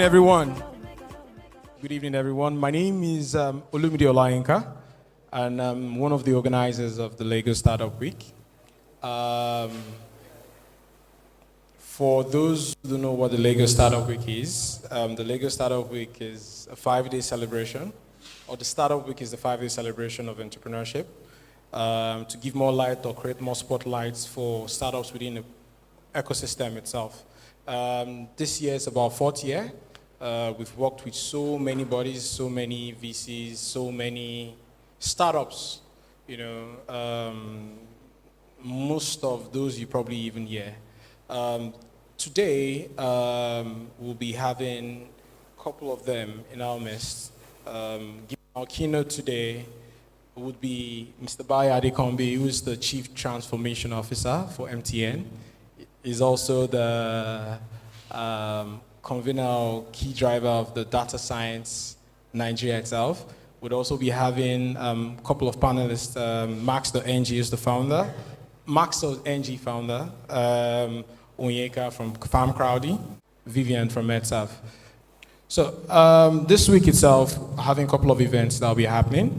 everyone. Good evening, everyone. My name is Olumide Olayinka, and I'm one of the organizers of the Lagos Startup Week. For those who don't know what the Lagos Startup Week is, the Lagos Startup Week is a 5-day celebration, or the Startup Week is the 5-day celebration of entrepreneurship, to give more light or create more spotlights for startups within the ecosystem itself. This year is about 4th year. We've worked with so many bodies, so many VCs, so many startups, most of those you probably even hear. Today, we'll be having a couple of them in our midst. Our keynote today would be Mr. Bayo Adekanbi, who is the Chief Transformation Officer for MTN. He's also the convener, key driver of the data science Nigeria itself. We'd also be having a couple of panelists. Max.ng is the founder. Max.ng founder, Onyeka from Farm Crowdy, Vivian from MedSav. So this week itself, having a couple of events that will be happening.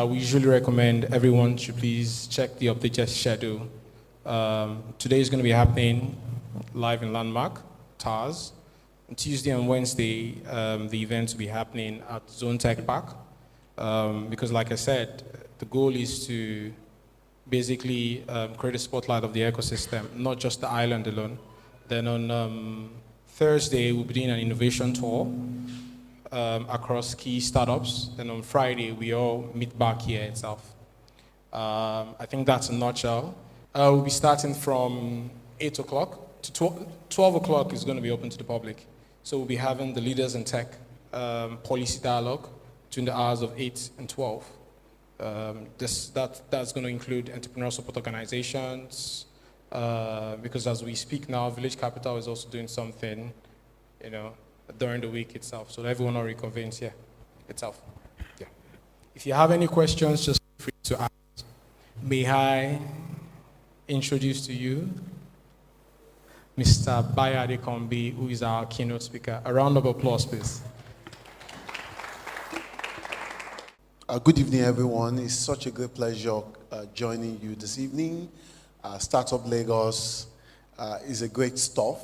We usually recommend everyone should please check the updated schedule. Today is going to be happening live in Landmark, TARS. On Tuesday and Wednesday, the events will be happening at Zone Tech Park. Because like I said, the goal is to basically create a spotlight of the ecosystem, not just the island alone. Then on Thursday, we'll be doing an innovation tour across key startups. Then on Friday, we all meet back here itself. I think that's a nutshell. We'll be starting from 8 o'clock to 12 o'clock is going to be open to the public. So we'll be having the leaders in tech policy dialogue between the hours of 8 and 12. That's going to include entrepreneurial support organizations, because as we speak now, Village Capital is also doing something, during the week itself. So everyone will reconvenes here itself. Yeah. If you have any questions, just feel free to ask. May I introduce to you Mr. Bayo Adekanbi, who is our keynote speaker. A round of applause, please. Good evening, everyone. It's such a great pleasure joining you this evening. Startup Lagos is a great stuff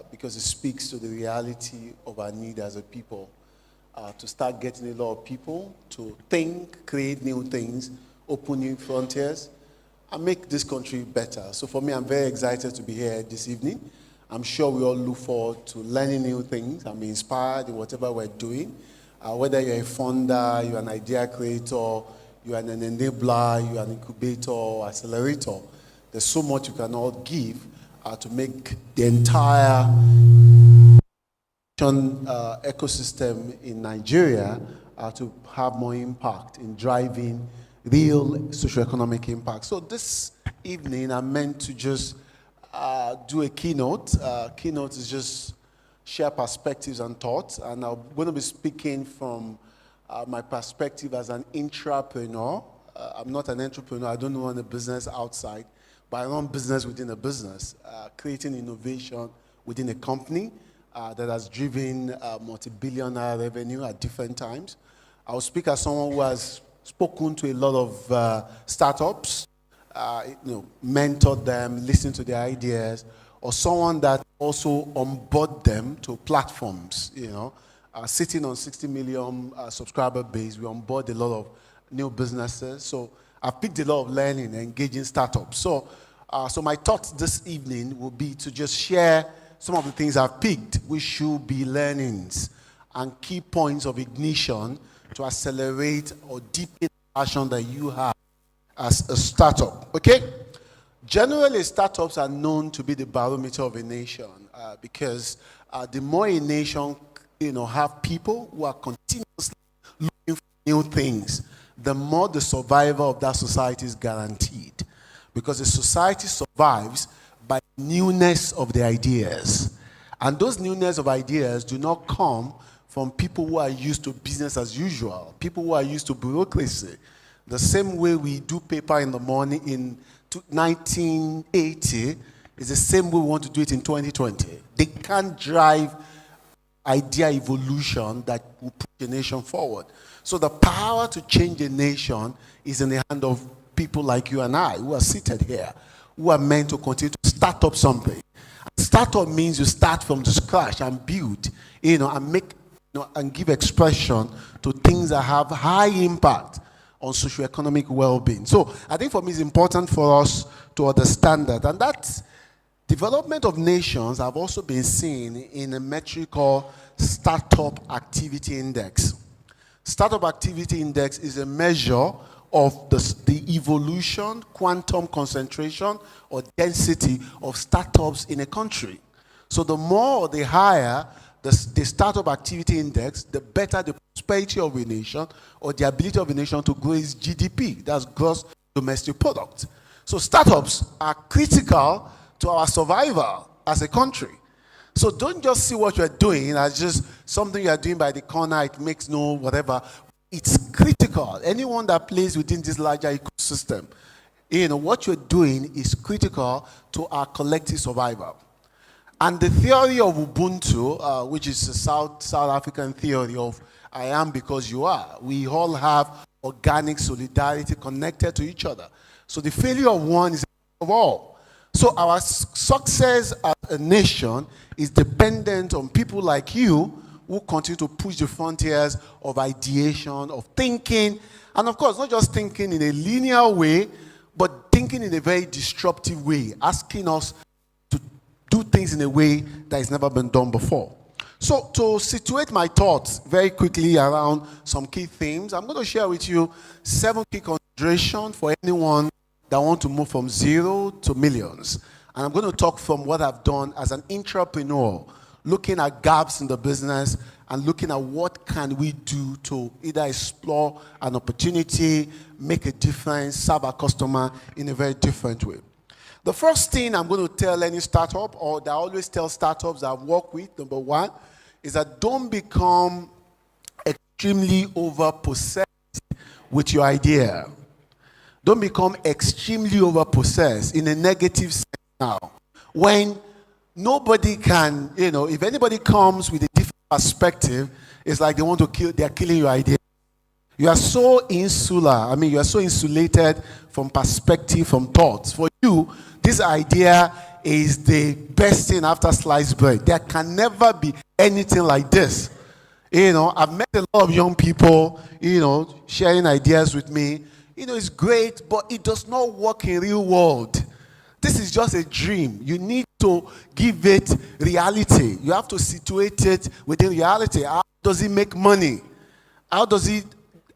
because it speaks to the reality of our need as a people to start getting a lot of people to think, create new things, open new frontiers, and make this country better. So for me, I'm very excited to be here this evening. I'm sure we all look forward to learning new things and be inspired in whatever we're doing. Whether you're a founder, you're an idea creator, you're an enabler, you're an incubator or accelerator, there's so much you can all give to make the entire ecosystem in Nigeria to have more impact in driving real socioeconomic impact. So this evening, I'm meant to just do a keynote. Keynote is just share perspectives and thoughts, and I'm going to be speaking from my perspective as an intrapreneur. I'm not an entrepreneur. I don't run a business outside, but I run business within a business, creating innovation within a company that has driven multi-billionaire revenue at different times. I'll speak as someone who has spoken to a lot of startups, mentored them, listened to their ideas, or someone that also onboard them to platforms, sitting on 60 million subscriber base, we onboard a lot of new businesses. So I've picked a lot of learning and engaging startups. So my thoughts this evening will be to just share some of the things I've picked, which should be learnings and key points of ignition to accelerate or deepen the passion that you have as a startup, okay? Generally, startups are known to be the barometer of a nation because the more a nation, have people who are continuously looking for new things, the more the survival of that society is guaranteed. Because a society survives by newness of the ideas. And those newness of ideas do not come from people who are used to business as usual, people who are used to bureaucracy. The same way we do paper in the morning in 1980 is the same way we want to do it in 2020. They can't drive idea evolution that will push a nation forward. So the power to change a nation is in the hand of people like you and I who are seated here, who are meant to continue to start up something. Startup means you start from the scratch and build, and make, and give expression to things that have high impact on socioeconomic well-being. So I think for me it's important for us to understand that. And that development of nations have also been seen in a metric called Startup Activity Index. Startup Activity Index is a measure of the evolution, quantum concentration, or density of startups in a country. So the more or the higher the startup activity index, the better the prosperity of a nation or the ability of a nation to grow its GDP, that's gross domestic product. So startups are critical to our survival as a country. So don't just see what you're doing as just something you're doing by the corner, it makes no whatever. It's critical. Anyone that plays within this larger ecosystem, what you're doing is critical to our collective survival. And the theory of Ubuntu, which is a South African theory of I am because you are, we all have organic solidarity connected to each other. So the failure of one is of all. So our success as a nation is dependent on people like you who continue to push the frontiers of ideation, of thinking, and of course, not just thinking in a linear way, but thinking in a very disruptive way, asking us to do things in a way that has never been done before. So to situate my thoughts very quickly around some key themes, I'm going to share with you 7 key considerations for anyone that wants to move from zero to millions. And I'm going to talk from what I've done as an entrepreneur, looking at gaps in the business and looking at what can we do to either explore an opportunity, make a difference, serve our customer in a very different way. The first thing I'm going to tell any startup, or that I always tell startups that I work with, number one, is that don't become extremely over-possessed with your idea. Don't become extremely over-possessed in a negative sense now. When nobody can, if anybody comes with a different perspective, it's like they're killing your idea. You are so insular, you are so insulated from perspective, from thoughts. For you, this idea is the best thing after sliced bread. There can never be anything like this. I've met a lot of young people, sharing ideas with me. It's great, but it does not work in real world. This is just a dream. You need to give it reality. You have to situate it within reality. How does it make money? How does it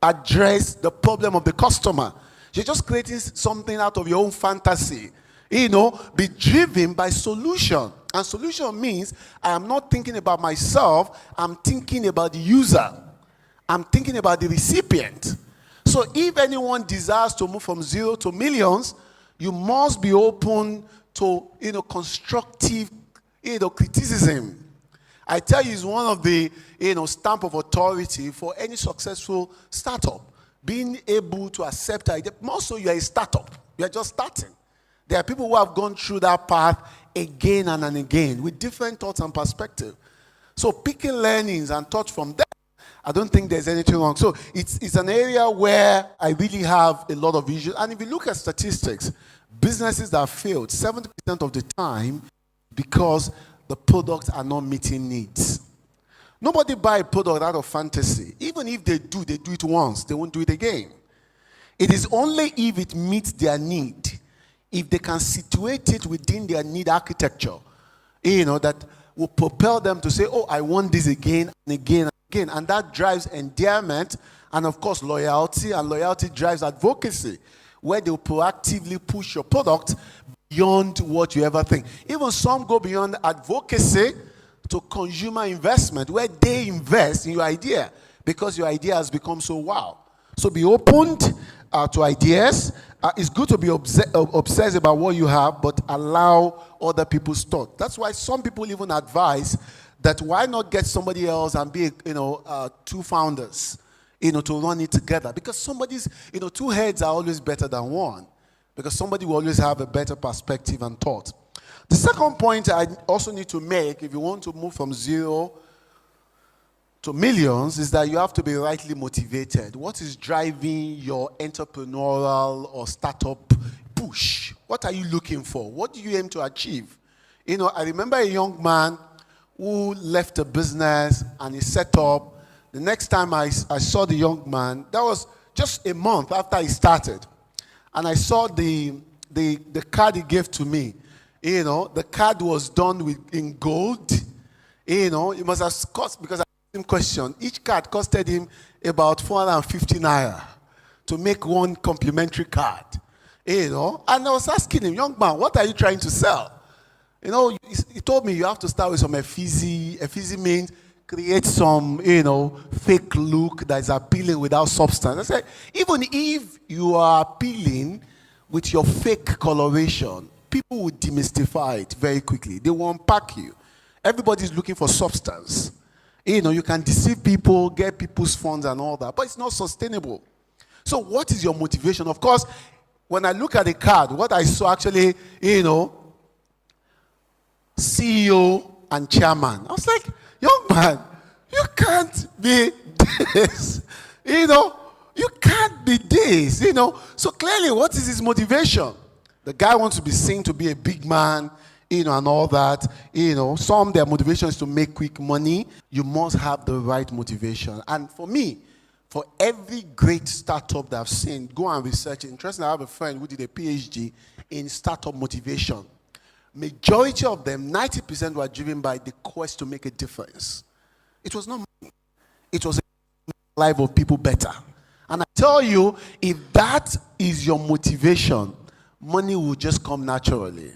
address the problem of the customer? You're just creating something out of your own fantasy. Be driven by solution. And solution means I am not thinking about myself. I'm thinking about the user. I'm thinking about the recipient. So if anyone desires to move from zero to millions, you must be open to, constructive, criticism. I tell you, it's one of the, stamp of authority for any successful startup. Being able to accept idea. More so, you are a startup. You are just starting. There are people who have gone through that path again and again with different thoughts and perspectives. So picking learnings and thoughts from them, I don't think there's anything wrong. So it's an area where I really have a lot of issues. And if you look at statistics, businesses that failed 70% of the time because the products are not meeting needs. Nobody buy a product out of fantasy. Even if they do it once. They won't do it again. It is only if it meets their need, if they can situate it within their need architecture, that will propel them to say, oh, I want this again and again and again. And that drives endearment and, of course, loyalty. And loyalty drives advocacy, where they'll proactively push your product beyond what you ever think. Even some go beyond advocacy to consumer investment, where they invest in your idea because your idea has become so wow. So be open to ideas. It's good to be obsessed about what you have, but allow other people's thought. That's why some people even advise that why not get somebody else and be, two founders, to run it together. Because somebody's, two heads are always better than one. Because somebody will always have a better perspective and thought. The second point I also need to make, if you want to move from zero to millions is that you have to be rightly motivated. What is driving your entrepreneurial or startup push? What are you looking for? What do you aim to achieve? I remember a young man who left a business and he set up. The next time I saw the young man, that was just a month after he started. And I saw the card he gave to me. The card was done in gold. It must have cost, because I asked him question, each card costed him about 450 naira to make one complimentary card. And I was asking him, young man, what are you trying to sell? He told me you have to start with some effigy. Effigy means create some, fake look that is appealing without substance. I said, even if you are appealing with your fake coloration, people will demystify it very quickly. They will unpack you. Everybody's looking for substance. You can deceive people, get people's funds and all that, but it's not sustainable. So what is your motivation? Of course, when I look at the card, what I saw actually, CEO and chairman. I was like, young man, you can't be this. You can't be this. So clearly, what is his motivation? The guy wants to be seen to be a big man, and all that. Some their motivation is to make quick money. You must have the right motivation. And for me, for every great startup that I've seen, go and research it. Interesting, I have a friend who did a PhD in startup motivation. Majority of them, 90% were driven by the quest to make a difference. It was not money. It was a life of people better. And I tell you, if that is your motivation, money will just come naturally.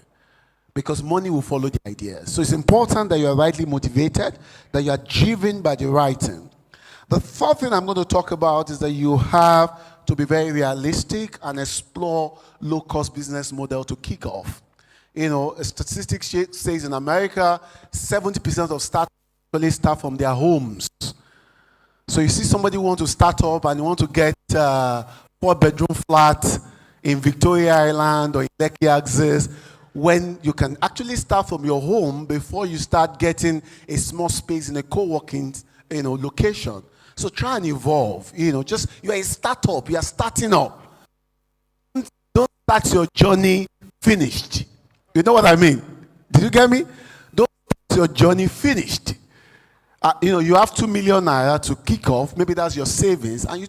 Because money will follow the ideas. So it's important that you are rightly motivated, that you are driven by the right thing. The fourth thing I'm going to talk about is that you have to be very realistic and explore low-cost business model to kick off. A statistic says in America, 70% of startups actually start from their homes. So you see somebody who wants to start up and you want to get a 4-bedroom flat in Victoria Island or in Lekki Axis, when you can actually start from your home before you start getting a small space in a co-working location. So try and evolve. You are a startup, you are starting up. Don't start your journey finished. You know what I mean? Did you get me? Don't start your journey finished. You have 2 million naira to kick off. Maybe that's your savings, and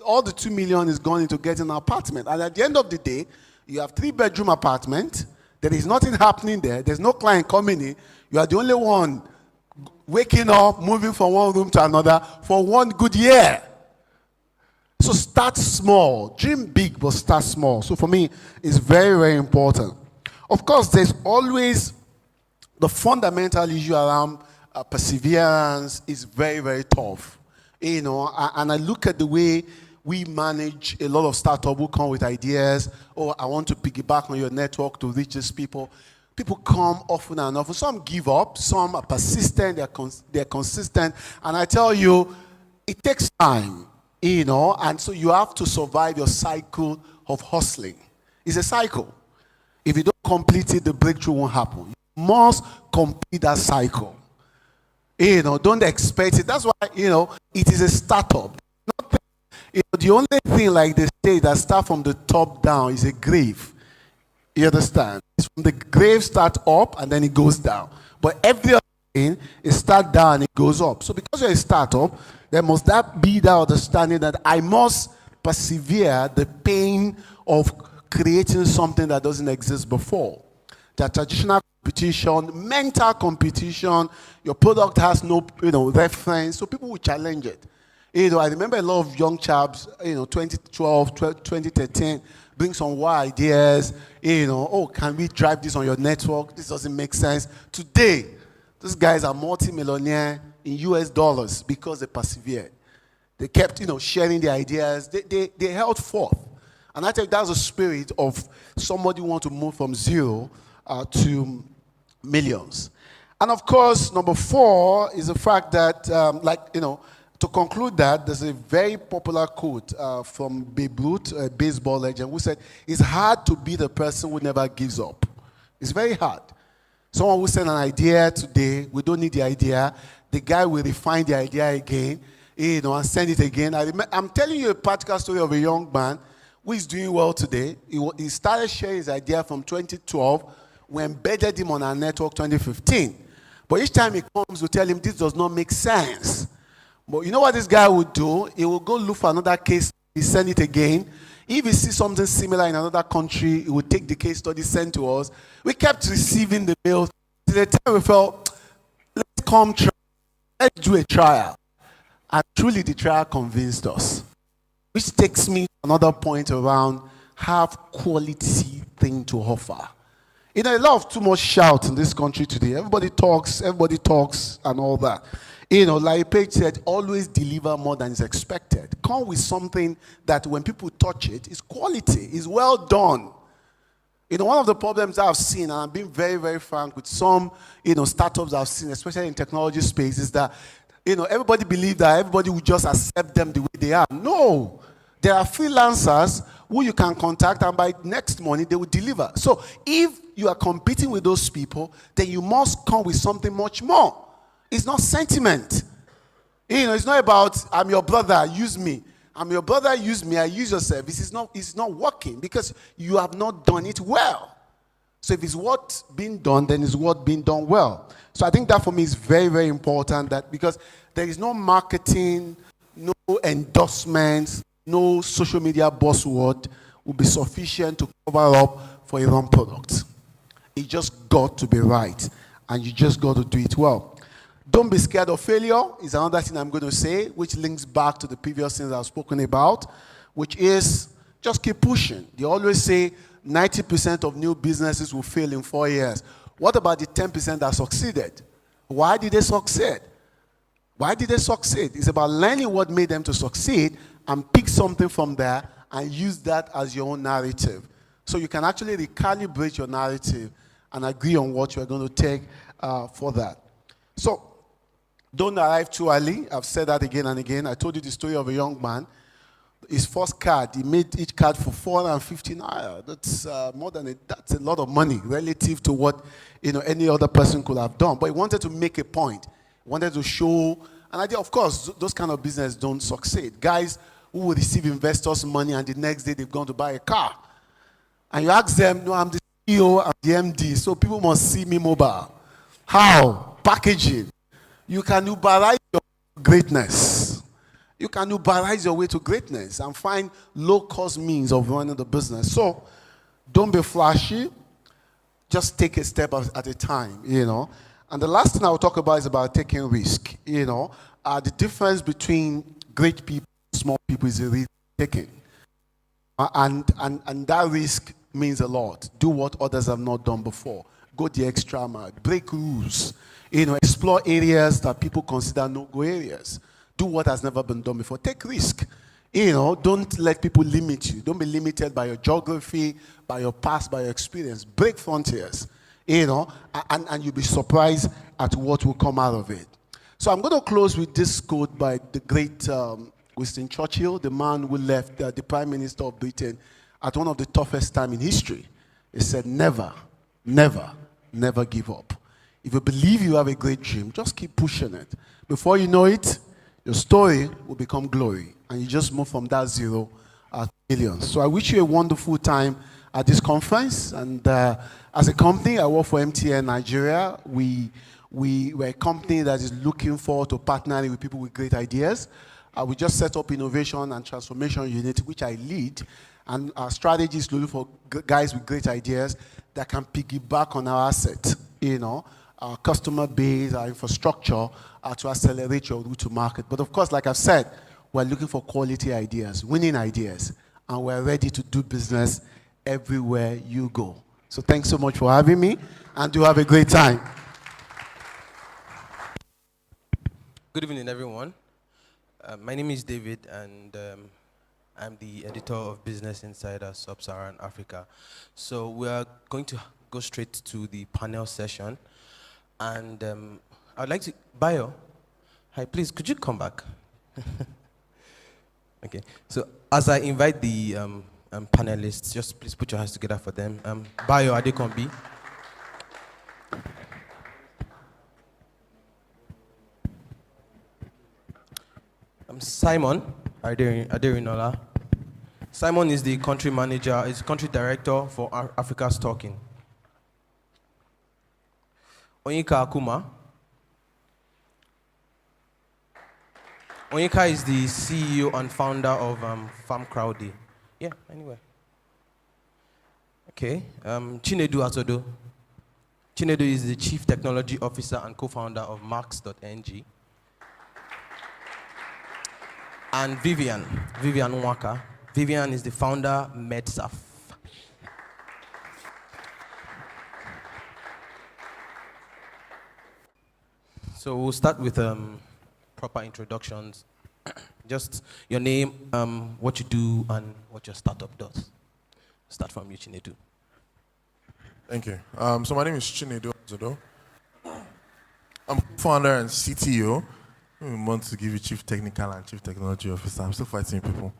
all the 2 million is going into getting an apartment. And at the end of the day, you have 3-bedroom apartment. There is nothing happening there. There's no client coming in. You are the only one waking up, moving from one room to another for 1 good year. So start small. Dream big, but start small. So for me, it's very, very important. Of course, there's always the fundamental issue around perseverance is very, very tough. And I look at the way we manage a lot of startups who come with ideas. Oh, I want to piggyback on your network to reach these people. People come often and often. Some give up. Some are persistent. They're consistent. And I tell you, it takes time, and so you have to survive your cycle of hustling. It's a cycle. If you don't complete it, the breakthrough won't happen. You must complete that cycle. Don't expect it. That's why, it is a startup. The only thing, like they say, that start from the top down is a grave. You understand? It's from the grave start up and then it goes down. But every other thing, it start down and it goes up. So because you're a startup, there must that be that understanding that I must persevere the pain of creating something that doesn't exist before. The traditional competition, mental competition, your product has no reference, so people will challenge it. I remember a lot of young chaps, 2012, 2013, bring some wild ideas, oh, can we drive this on your network? This doesn't make sense. Today, these guys are multi-millionaire in US dollars because they persevered. They kept, sharing their ideas. They held forth. And I think that's the spirit of somebody who wants to move from zero to millions. And of course, number 4 is the fact that, to conclude that, there's a very popular quote from Babe Ruth, a baseball legend, who said, it's hard to be the person who never gives up. It's very hard. Someone who sent an idea today, we don't need the idea. the guy will refine the idea again, and send it again. I'm telling you a practical story of a young man who is doing well today. He started sharing his idea from 2012. We embedded him on our network 2015. But each time he comes, we tell him this does not make sense. But you know what this guy would do? He will go look for another case, he send it again. If he sees something similar in another country, he would take the case study sent to us. We kept receiving the mails. To the time we felt, let's come try, let's do a trial. And truly the trial convinced us. Which takes me to another point around have quality thing to offer. A lot of too much shout in this country today. Everybody talks, and all that. Like Page said, always deliver more than is expected. Come with something that when people touch it, is quality, is well done. One of the problems I've seen, and I'm being very, very frank with some, startups I've seen, especially in technology space, is that, everybody believes that everybody will just accept them the way they are. No. There are freelancers who you can contact, and by next morning, they will deliver. So if you are competing with those people, then you must come with something much more. It's not sentiment. It's not about, I'm your brother, use me. I'm your brother, use me, I use your service. It's not working because you have not done it well. So if it's what's being done, then it's what's being done well. So I think that for me is very, very important, that because there is no marketing, no endorsements, no social media buzzword will be sufficient to cover up for a wrong product. It just got to be right, and you just got to do it well. Don't be scared of failure is another thing I'm going to say, which links back to the previous things I've spoken about, which is just keep pushing. They always say 90% of new businesses will fail in 4 years. What about the 10% that succeeded? Why did they succeed? Why did they succeed? It's about learning what made them to succeed and pick something from there and use that as your own narrative. So you can actually recalibrate your narrative and agree on what you're going to take for that. So don't arrive too early. I've said that again and again. I told you the story of a young man. His first card, he made each card for 450 naira. That's that's a lot of money relative to what any other person could have done. But he wanted to make a point. He wanted to show an idea. Of course, those kind of business don't succeed. Guys who will receive investors' money and the next day they've gone to buy a car. And you ask them, no, I'm the CEO, I'm the MD, so people must see me mobile. How? Packaging. You can Uberize your greatness. You can Uberize your way to greatness and find low-cost means of running the business. So don't be flashy. Just take a step at a time, And the last thing I will talk about is about taking risk, The difference between great people and small people is a risk taking. And that risk means a lot. Do what others have not done before. Go the extra mile. Break rules. Explore areas that people consider no-go areas. Do what has never been done before. Take risk. Don't let people limit you. Don't be limited by your geography, by your past, by your experience. Break frontiers. And you'll be surprised at what will come out of it. So I'm going to close with this quote by the great Winston Churchill, the man who left the Prime Minister of Britain at one of the toughest times in history. He said, never, never, never give up. If you believe you have a great dream, just keep pushing it. Before you know it, your story will become glory. And you just move from that zero to millions. So I wish you a wonderful time at this conference. And as a company, I work for MTN Nigeria. We're a company that is looking forward to partnering with people with great ideas. We just set up Innovation and Transformation Unit, which I lead. And our strategy is to look for guys with great ideas that can piggyback on our asset, our customer base, our infrastructure, to accelerate your route to market. But of course, like I've said, we're looking for quality ideas, winning ideas, and we're ready to do business everywhere you go. So thanks so much for having me, and do have a great time. Good evening, everyone. My name is David, and I'm the editor of Business Insider Sub-Saharan Africa. So we are going to go straight to the panel session. And I'd like to, Bayo, hi, please, could you come back? Okay, so as I invite the panelists, just please put your hands together for them. Bayo Adekanbi. Simon Aderinola. Simon is the country manager, is country director for Africa's Talking. Onyeka Akuma. Onyeka is the CEO and founder of Farm Crowdy. Yeah, anyway. Okay. Chinedu Atodo. Chinedu is the chief technology officer and co-founder of Max.ng. And Vivian Nwaka. Vivian is the founder, MedSaf. So we'll start with proper introductions. Just your name, what you do, and what your startup does. Start from you, Chinedu. Thank you. So my name is Chinedu Azodo. I'm founder and CTO. I want to give you Chief Technical and Chief Technology Officer. I'm still fighting people.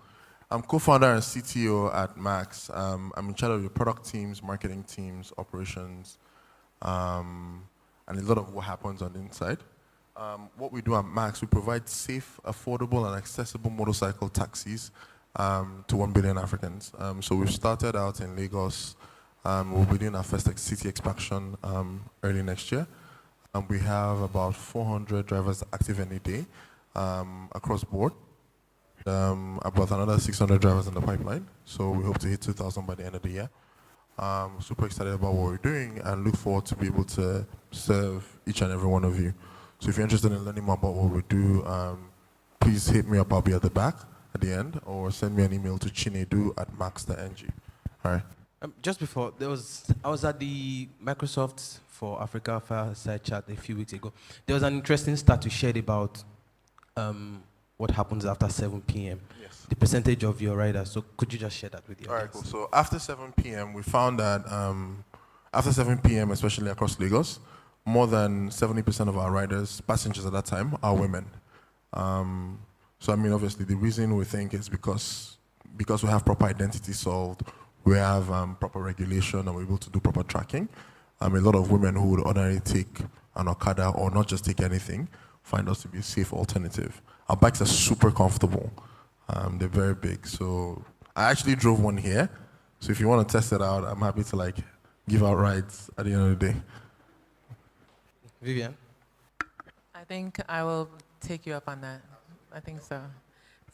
I'm co-founder and CTO at Max. I'm in charge of the product teams, marketing teams, operations, and a lot of what happens on the inside. What we do at Max, we provide safe, affordable, and accessible motorcycle taxis to 1 billion Africans. So we've started out in Lagos. We'll be doing our first city expansion early next year. We have about 400 drivers active any day across board. About another 600 drivers in the pipeline. So we hope to hit 2,000 by the end of the year. Super excited about what we're doing and look forward to be able to serve each and every one of you. So if you're interested in learning more about what we do, please hit me up. I'll be at the back at the end, or send me an email to chinedu@max.ng. All right. Just before, I was at the Microsoft for Africa Fireside Chat a few weeks ago. There was an interesting stat you shared about what happens after 7 p.m. Yes. The percentage of your riders. So could you just share that with you? All right, cool. So after 7 p.m., we found that after 7 p.m., especially across Lagos, more than 70% of our riders, passengers at that time, are women. So I mean, obviously, the reason we think is because we have proper identity solved, we have proper regulation, and we're able to do proper tracking. A lot of women who would ordinarily take an Okada or not just take anything find us to be a safe alternative. Our bikes are super comfortable. They're very big. So I actually drove one here. So if you want to test it out, I'm happy to give out rides at the end of the day. Vivian? I think I will take you up on that. I think so.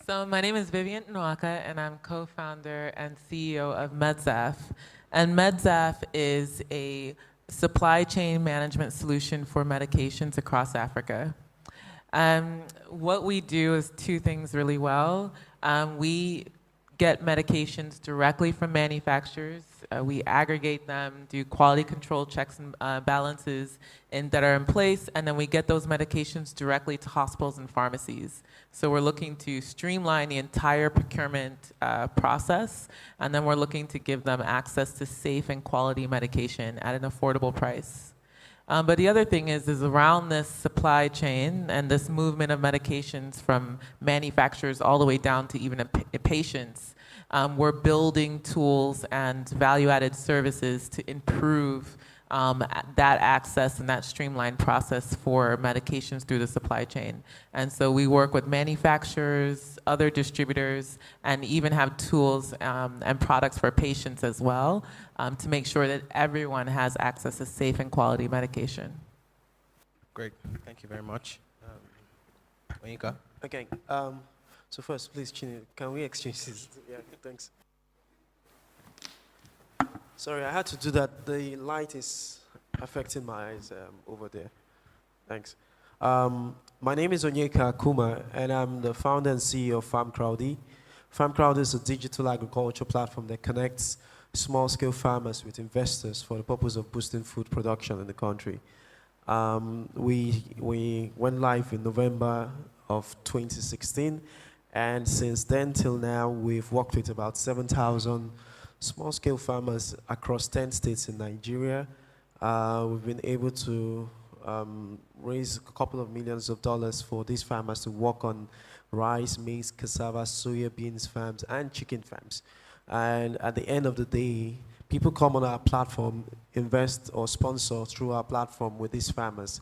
So my name is Vivian Nwaka, and I'm co-founder and CEO of MedSaf. And MedSaf is a supply chain management solution for medications across Africa. What we do is two things really well. We get medications directly from manufacturers. We aggregate them, do quality control checks and balances that are in place, and then we get those medications directly to hospitals and pharmacies. So we're looking to streamline the entire procurement process, and then we're looking to give them access to safe and quality medication at an affordable price. But the other thing is around this supply chain and this movement of medications from manufacturers all the way down to even patients, we're building tools and value-added services to improve that access and that streamlined process for medications through the supply chain. And so we work with manufacturers, other distributors, and even have tools and products for patients as well to make sure that everyone has access to safe and quality medication. Great. Thank you very much. Onyeka? Okay. So first, please, Chini, can we exchange this? Yeah, thanks. Sorry, I had to do that. The light is affecting my eyes over there. Thanks. My name is Onyeka Akuma, and I'm the founder and CEO of Farm Crowdy. Farm Crowdy is a digital agriculture platform that connects small-scale farmers with investors for the purpose of boosting food production in the country. We went live in November of 2016, and since then till now, we've worked with about 7,000 small-scale farmers across 10 states in Nigeria. We've been able to raise a couple of millions of dollars for these farmers to work on rice, maize, cassava, soya beans farms, and chicken farms. And at the end of the day, people come on our platform, invest or sponsor through our platform with these farmers.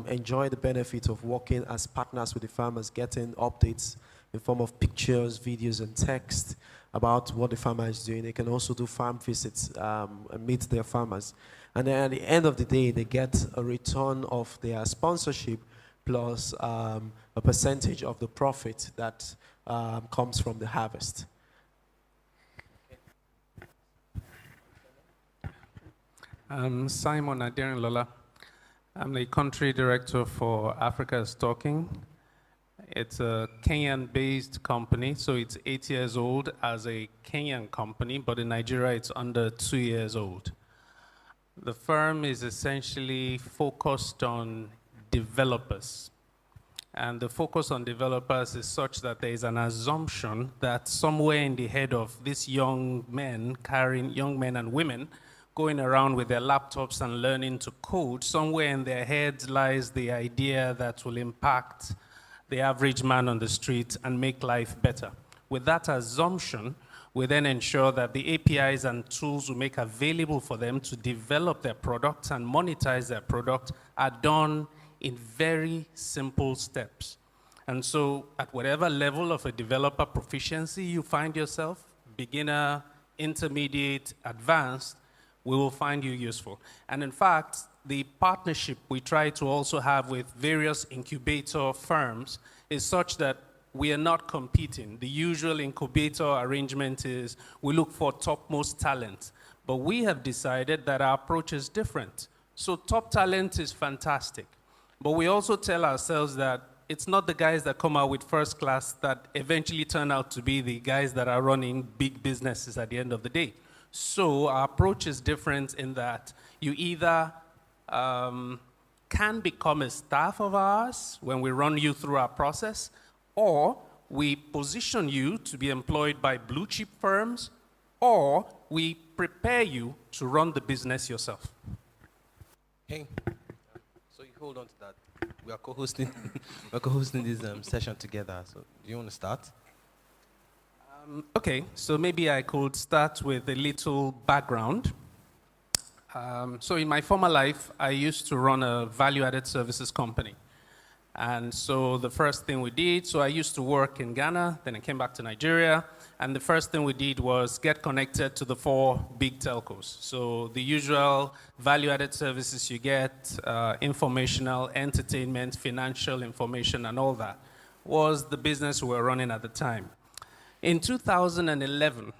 enjoy the benefit of working as partners with the farmers, getting updates in form of pictures, videos, and text about what the farmer is doing. They can also do farm visits and meet their farmers. And then at the end of the day, they get a return of their sponsorship plus a percentage of the profit that comes from the harvest. I'm Simon Aderinlola. I'm the country director for Africa is Talking. It's a Kenyan-based company, so it's 8 years old as a Kenyan company, but in Nigeria it's under 2 years old. The firm is essentially focused on developers. And the focus on developers is such that there is an assumption that somewhere in the head of these young men and women going around with their laptops and learning to code, somewhere in their heads lies the idea that will impact the average man on the street and make life better. With that assumption, we then ensure that the APIs and tools we make available for them to develop their products and monetize their product are done in very simple steps. And so at whatever level of a developer proficiency you find yourself, beginner, intermediate, advanced, we will find you useful. And in fact, the partnership we try to also have with various incubator firms is such that we are not competing. The usual incubator arrangement is we look for topmost talent. But we have decided that our approach is different. So top talent is fantastic. But we also tell ourselves that it's not the guys that come out with first class that eventually turn out to be the guys that are running big businesses at the end of the day. So our approach is different in that you either can become a staff of ours when we run you through our process, or we position you to be employed by blue chip firms, or we prepare you to run the business yourself. Hey, so you hold on to that. We are co-hosting, we're co-hosting this session together. So do you want to start? Okay, so maybe I could start with a little background. So in my former life, I used to run a value-added services company. And so the first thing we did, so I used to work in Ghana, then I came back to Nigeria, and the first thing we did was get connected to the 4 big telcos. So the usual value-added services you get, informational, entertainment, financial information, and all that, was the business we were running at the time. In 2010,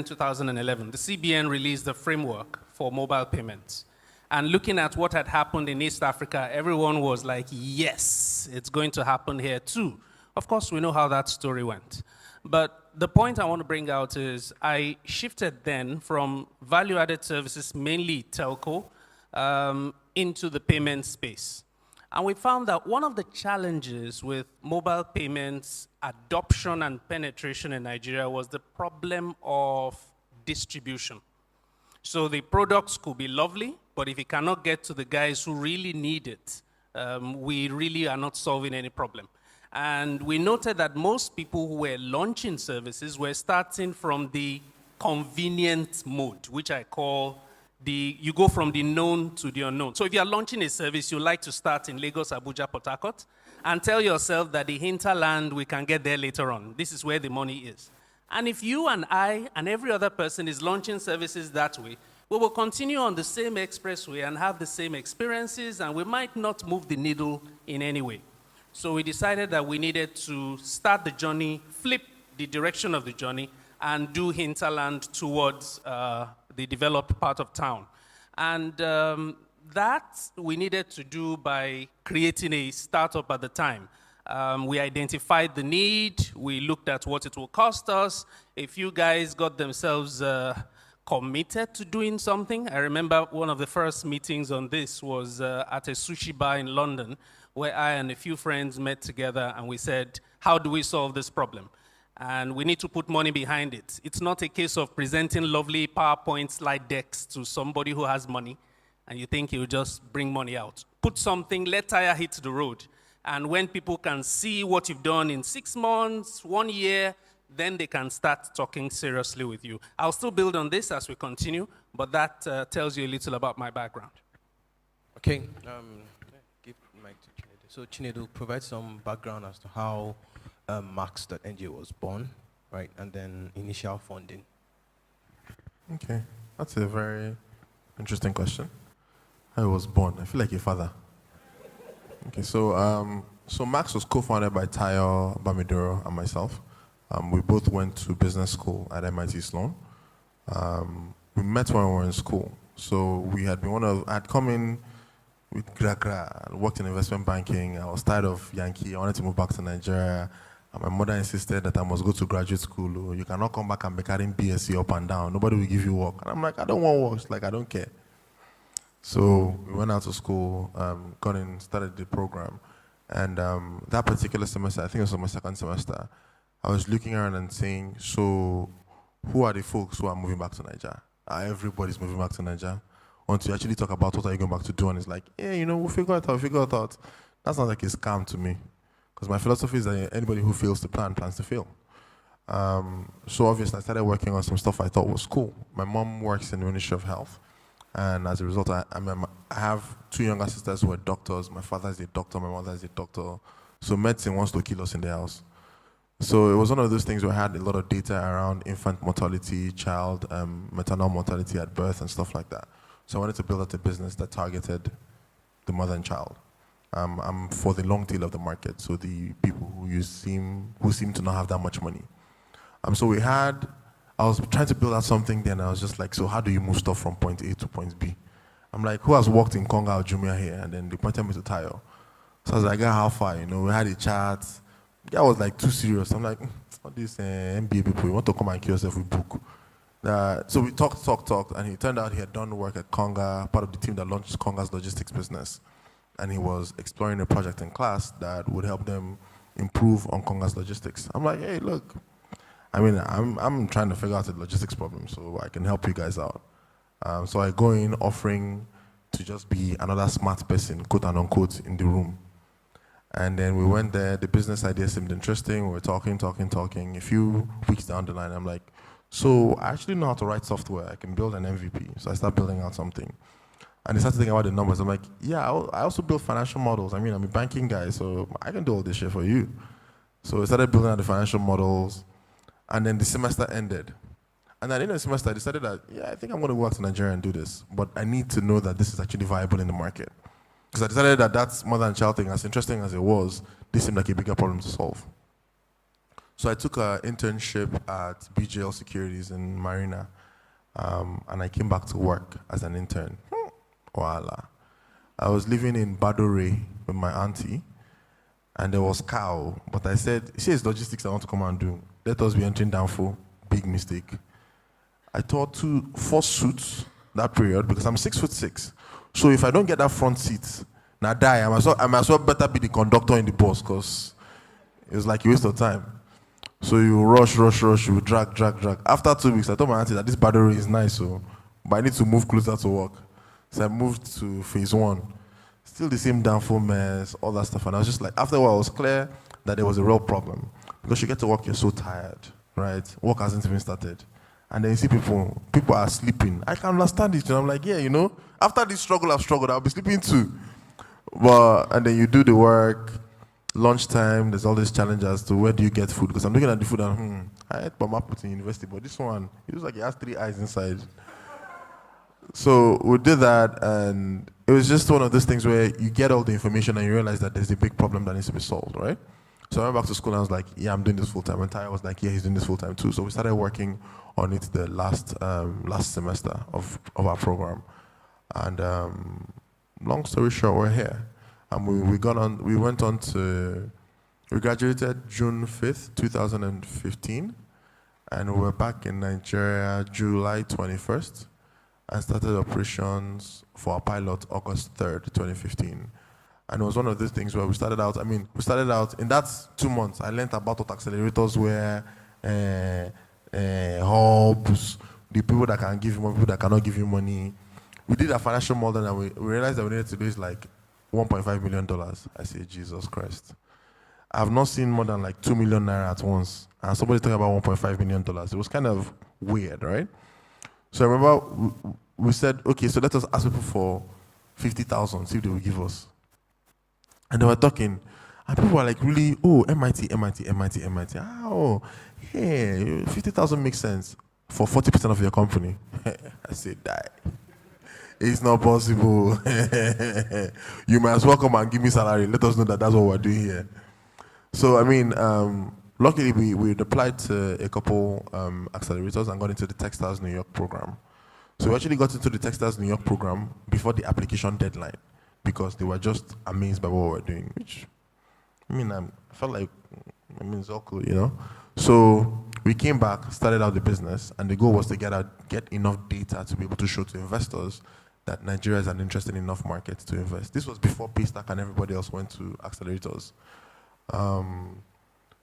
2011, the CBN released a framework for mobile payments. And looking at what had happened in East Africa, everyone was like, yes, it's going to happen here too. Of course, we know how that story went. But the point I want to bring out is I shifted then from value-added services, mainly telco, into the payment space. And we found that one of the challenges with mobile payments adoption and penetration in Nigeria was the problem of distribution. So the products could be lovely, but if it cannot get to the guys who really need it, we really are not solving any problem. And we noted that most people who were launching services were starting from the convenient mode, which I call you go from the known to the unknown. So if you're launching a service, you like to start in Lagos, Abuja, Port Harcourt, and tell yourself that the hinterland, we can get there later on. This is where the money is. And if you and I and every other person is launching services that way, we will continue on the same expressway and have the same experiences, and we might not move the needle in any way. So we decided that we needed to start the journey, flip the direction of the journey, and do hinterland towards the developed part of town. And that we needed to do by creating a startup at the time. We identified the need, we looked at what it will cost us. A few guys got themselves committed to doing something. I remember one of the first meetings on this was at a sushi bar in London, where I and a few friends met together and we said, how do we solve this problem? And we need to put money behind it. It's not a case of presenting lovely PowerPoint slide decks to somebody who has money and you think he'll just bring money out. Put something, let tire hit the road. And when people can see what you've done in 6 months, 1 year, then they can start talking seriously with you. I'll still build on this as we continue, but that tells you a little about my background. Okay, give the mic to Chinedu. So Chinedu, provide some background as to how Max.ng was born, right, and then initial funding. Okay, that's a very interesting question. How I was born. I feel like a father. Okay, so Max was co-founded by Tayo Bamidoro and myself. We both went to business school at MIT Sloan. We met when we were in school. So we had been I'd come in with Gra, worked in investment banking. I was tired of Yankee. I wanted to move back to Nigeria. And my mother insisted that I must go to graduate school. You cannot come back and be carrying BSc up and down. Nobody will give you work. And I'm like, I don't want work. She's like, I don't care. So we went out to school, got in, started the program. And that particular semester, I think it was my second semester, I was looking around and saying, so who are the folks who are moving back to Nigeria? Everybody's moving back to Nigeria. Until you actually talk about what are you going back to do, and it's like, yeah, we'll figure it out. That sounds like a scam to me. Because my philosophy is that anybody who fails to plan plans to fail. So obviously I started working on some stuff I thought was cool. My mom works in the Ministry of Health. And as a result, I have two younger sisters who are doctors. My father is a doctor, my mother is a doctor. So medicine wants to kill us in the house. So it was one of those things where I had a lot of data around infant mortality, child, maternal mortality at birth and stuff like that. So I wanted to build out a business that targeted the mother and child. I'm for the long tail of the market, so the people who seem to not have that much money. I was trying to build out something then, I was just like, so how do you move stuff from point A to point B? I'm like, who has worked in Konga or Jumia here? And then they pointed me to Tayo. So I was like, how far? We had a chat. That was like too serious. I'm like, all these MBA people, you want to come and kill yourself with book. So we talked, and it turned out he had done work at Konga, part of the team that launched Konga's logistics business. And he was exploring a project in class that would help them improve on Konga's logistics. I'm like, hey, look, I'm trying to figure out the logistics problem, so I can help you guys out. So I go in offering to just be another smart person, quote and unquote, in the room. And then we went there, the business idea seemed interesting, we were talking. A few weeks down the line, I'm like, so I actually know how to write software, I can build an MVP. So I start building out something. And they started thinking about the numbers. I'm like, yeah, I also build financial models. I'm a banking guy, so I can do all this shit for you. So we started building out the financial models. And then the semester ended. And at the end of the semester, I decided that, yeah, I think I'm going to go back to Nigeria and do this. But I need to know that this is actually viable in the market. Because I decided that that's mother and child thing, as interesting as it was, this seemed like a bigger problem to solve. So I took an internship at BJL Securities in Marina. And I came back to work as an intern. Voila. I was living in Badore with my auntie. And there was cow. But I said, see, it's logistics I want to come and do. Let us be entering down for big mistake. I taught 4 suits that period because I'm 6'6". So if I don't get that front seat, now die. I might as well better be the conductor in the bus because it was like a waste of time. So you rush, you drag. After 2 weeks, I told my auntie that this battery is nice, but I need to move closer to work. So I moved to phase 1. Still the same downfall mess, all that stuff. And I was just like, after a while, it was clear that there was a real problem. Because you get to work, you're so tired, right? Work hasn't even started. And then you see people are sleeping. I can understand it. And I'm like, yeah, after this struggle I've struggled, I'll be sleeping too. And then you do the work, lunchtime, there's all these challenges to where do you get food? Because I'm looking at the food and, I ate Bama in university, but this one, it looks like it has 3 eyes inside. So we did that, and it was just one of those things where you get all the information and you realize that there's a big problem that needs to be solved, right? So I went back to school and I was like, yeah, I'm doing this full time. And Ty was like, yeah, he's doing this full time too. So we started working on it the last semester of our program. And long story short, we're here. And we graduated June 5th, 2015. And we were back in Nigeria July 21st and started operations for our pilot August 3rd, 2015. And it was one of those things where we started out in that 2 months, I learned about what accelerators were, hubs, the people that can give you money, people that cannot give you money. We did a financial model and we realized that we needed to raise like $1.5 million. I say, Jesus Christ. I've not seen more than like 2 million naira at once. And somebody talking about $1.5 million. It was kind of weird, right? So I remember we said, okay, so let us ask people for 50,000, see if they will give us. And they were talking, and people were like, really, oh, MIT. Oh, hey, 50,000 makes sense for 40% of your company. I said, die. It's not possible. You might as well come and give me salary. Let us know that that's what we're doing here. So, I mean, luckily we applied to a couple accelerators and got into the Textiles New York program. So we actually got into the Textiles New York program before the application deadline because they were just amazed by what we were doing, which, I mean, I felt like, I mean, it's all cool, you know? So we came back, started out the business, and the goal was to get enough data to be able to show to investors that Nigeria is an interesting enough market to invest. This was before Paystack and everybody else went to accelerators.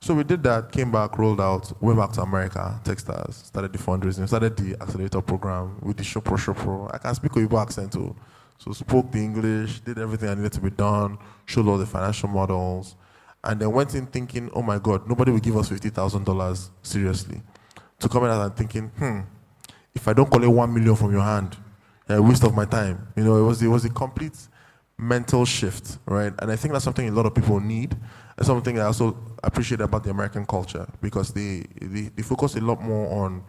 So we did that, came back, rolled out, went back to America, Textiles, started the fundraising, started the accelerator program with the Shopro. I can speak Oyibo accent too. So spoke the English, did everything I needed to be done, showed all the financial models, and then went in thinking, oh my God, nobody will give us $50,000 seriously. To come out and thinking, if I don't collect 1 million from your hand, a waste of my time. You know, it was a complete mental shift, right? And I think that's something a lot of people need. That's something I also appreciate about the American culture because they focus a lot more on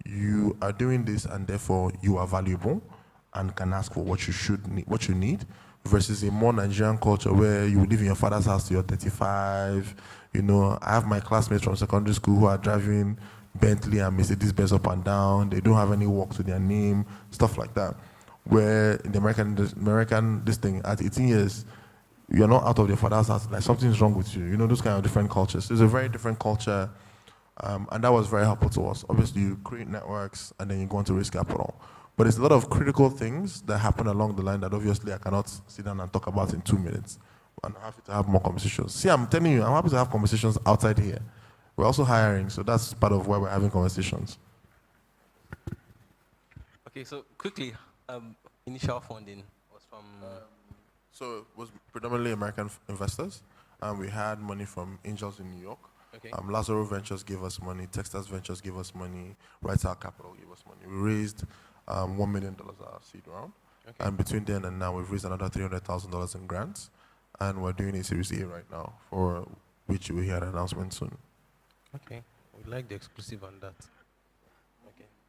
you are doing this and therefore you are valuable and can ask for what you need, versus a more Nigerian culture where you live in your father's house till you're 35. You know, I have my classmates from secondary school who are driving Bentley and Mercedes-Benz up and down. They don't have any work to their name, stuff like that. Where in the American this thing, at 18 years, you're not out of your father's house, like something's wrong with you. You know, those kind of different cultures. It's a very different culture, and that was very helpful to us. Obviously, you create networks, and then you go on to raise capital. But there's a lot of critical things that happen along the line that obviously I cannot sit down and talk about in 2 minutes. And I'm happy to have more conversations. See, I'm telling you, I'm happy to have conversations outside here. We're also hiring, so that's part of why we're having conversations. Okay, so quickly, initial funding was from... So it was predominantly American investors. We had money from angels in New York. Okay. Lazaro Ventures gave us money. Textiles Ventures gave us money. Right Out Capital gave us money. We raised $1 million our seed round. Okay. And between then and now, we've raised another $300,000 in grants. And we're doing a Series A right now, for which you will hear an announcement soon. Okay. We'd like the exclusive on that.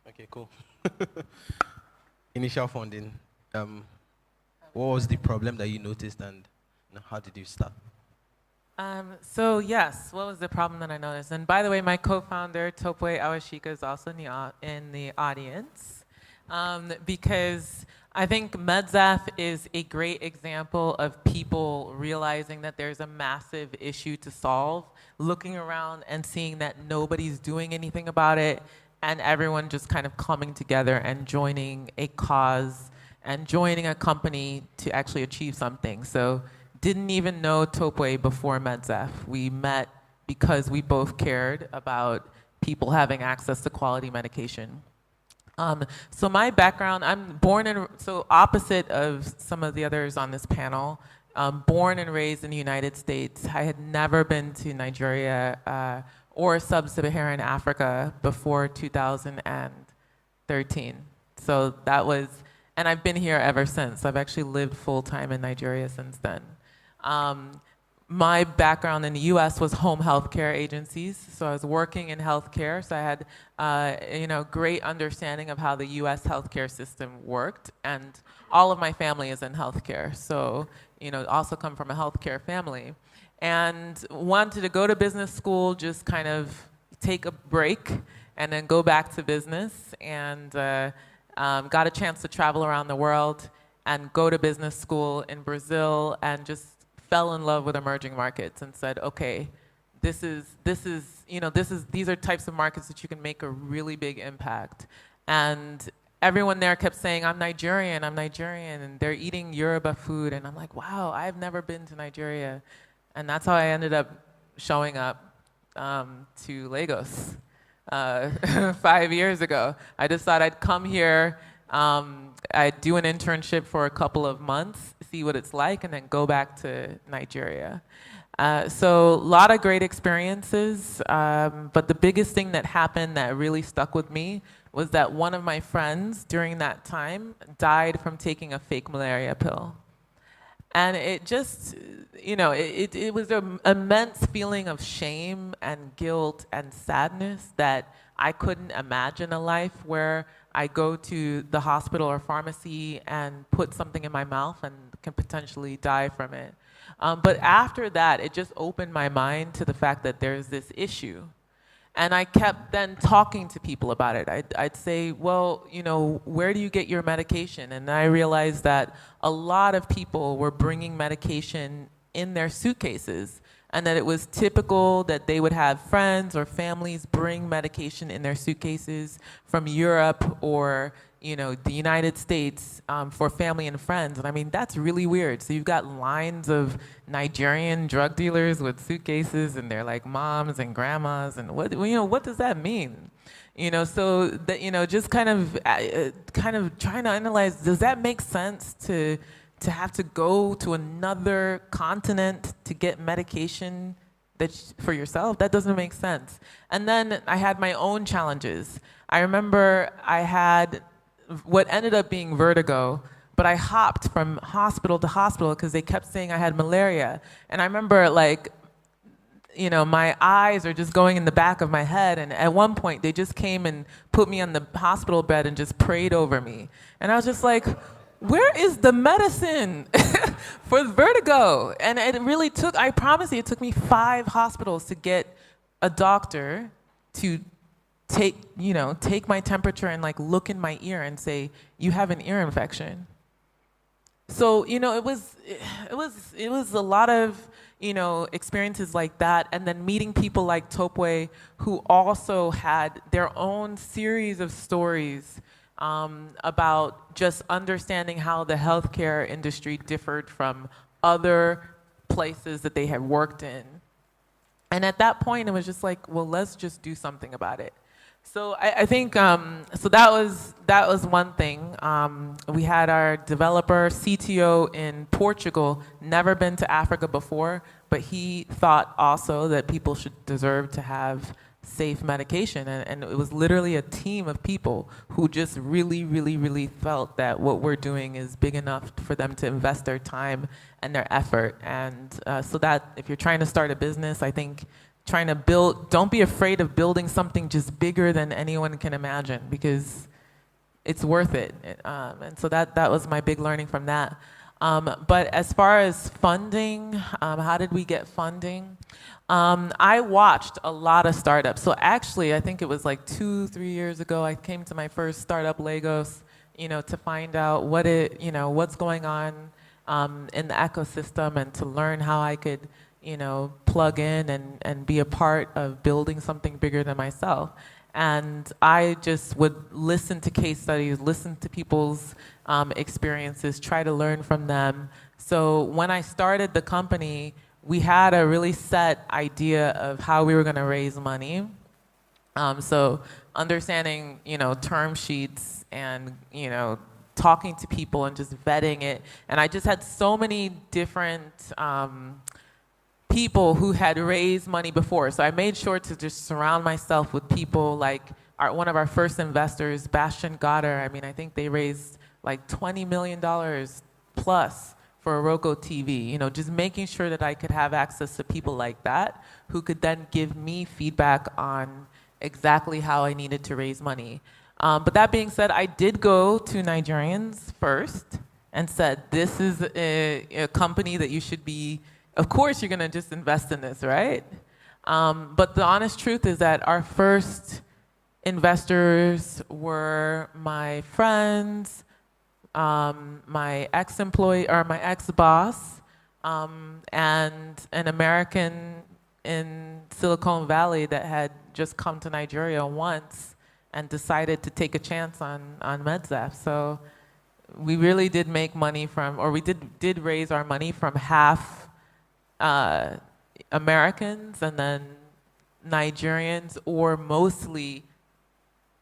Okay, cool. Initial funding. What was the problem that you noticed and how did you start? So yes, what was the problem that I noticed? And by the way, my co-founder, Topwe Awashika, is also in the audience. Because I think MedZaf is a great example of people realizing that there's a massive issue to solve, looking around and seeing that nobody's doing anything about it, and everyone just kind of coming together and joining a cause and joining a company to actually achieve something. So didn't even know Topwe before MedZaf. We met because we both cared about people having access to quality medication. So my background, I'm born in, so opposite of some of the others on this panel, born and raised in the United States. I had never been to Nigeria or sub-Saharan Africa before 2013. So that was, and I've been here ever since. I've actually lived full-time in Nigeria since then. My background in the U.S. was home health care agencies, so I was working in healthcare. So I had, great understanding of how the U.S. healthcare system worked, and all of my family is in healthcare. So, also come from a healthcare family, and wanted to go to business school, just kind of take a break, and then go back to business, and got a chance to travel around the world and go to business school in Brazil, and just fell in love with emerging markets and said, okay, these are types of markets that you can make a really big impact. And everyone there kept saying, I'm Nigerian, and they're eating Yoruba food, and I'm like, wow, I've never been to Nigeria. And that's how I ended up showing up to Lagos 5 years ago. I just thought I'd come here, I'd do an internship for a couple of months, see what it's like, and then go back to Nigeria. So a lot of great experiences, but the biggest thing that happened that really stuck with me was that one of my friends during that time died from taking a fake malaria pill. And it just, it was an immense feeling of shame and guilt and sadness that I couldn't imagine a life where I go to the hospital or pharmacy and put something in my mouth and can potentially die from it. But after that, it just opened my mind to the fact that there's this issue. And I kept then talking to people about it. I'd say, well, where do you get your medication? And I realized that a lot of people were bringing medication in their suitcases, and that it was typical that they would have friends or families bring medication in their suitcases from Europe or the United States for family and friends. And I mean, that's really weird. So you've got lines of Nigerian drug dealers with suitcases, and they're like moms and grandmas, and what does that mean? So that, just kind of trying to analyze, does that make sense to have to go to another continent to get medication for yourself? That doesn't make sense. And then I had my own challenges. I remember I had what ended up being vertigo, but I hopped from hospital to hospital because they kept saying I had malaria. And I remember my eyes are just going in the back of my head. And at one point, they just came and put me on the hospital bed and just prayed over me. And I was just like, where is the medicine for vertigo? And it really took, I promise you, it took me 5 hospitals to get a doctor to take my temperature and look in my ear and say, you have an ear infection. So, it was a lot of, experiences like that, and then meeting people like Topwe who also had their own series of stories about just understanding how the healthcare industry differed from other places that they had worked in. And at that point, it was just like, well, let's just do something about it. So I think, so that was one thing. We had our developer, CTO in Portugal, never been to Africa before, but he thought also that people should deserve to have safe medication. And it was literally a team of people who just really, really, really felt that what we're doing is big enough for them to invest their time and their effort. And so that if you're trying to start a business, I think trying to don't be afraid of building something just bigger than anyone can imagine, because it's worth it. And so that was my big learning from that. But as far as funding, how did we get funding? I watched a lot of startups. So actually, I think it was 2-3 years ago, I came to my first startup, Lagos, to find out what's going on in the ecosystem, and to learn how I could plug in and be a part of building something bigger than myself. And I just would listen to case studies, listen to people's experiences, try to learn from them. So when I started the company, we had a really set idea of how we were going to raise money. So understanding, term sheets and, talking to people and just vetting it. And I just had so many different people who had raised money before. So I made sure to just surround myself with people like one of our first investors, Bastian Goddard. I mean, I think they raised $20 million plus for Roku TV. Just making sure that I could have access to people like that who could then give me feedback on exactly how I needed to raise money. But that being said, I did go to Nigerians first and said, this is a company that you should be, of course you're gonna just invest in this, right? But the honest truth is that our first investors were my friends, my ex-employee or my ex-boss, and an American in Silicon Valley that had just come to Nigeria once and decided to take a chance on MedZaf. So we really did make money from, or we did raise our money from half Americans and then Nigerians, or mostly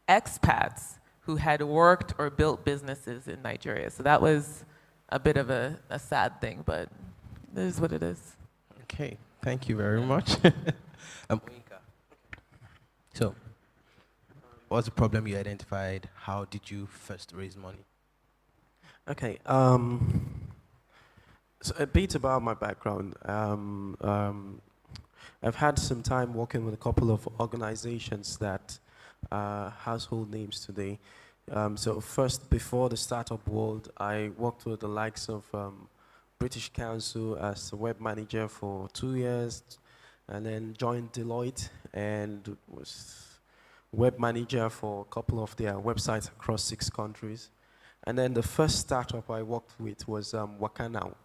expats who had worked or built businesses in Nigeria. So that was a bit of a sad thing, but it is what it is. Okay, thank you very much. So, What's the problem you identified? How did you first raise money? Okay. So a bit about my background. I've had some time working with a couple of organizations that are household names today. So first, before the startup world, I worked with the likes of British Council as a web manager for 2 years, and then joined Deloitte and was web manager for a couple of their websites across 6 countries. And then the first startup I worked with was Wakanow.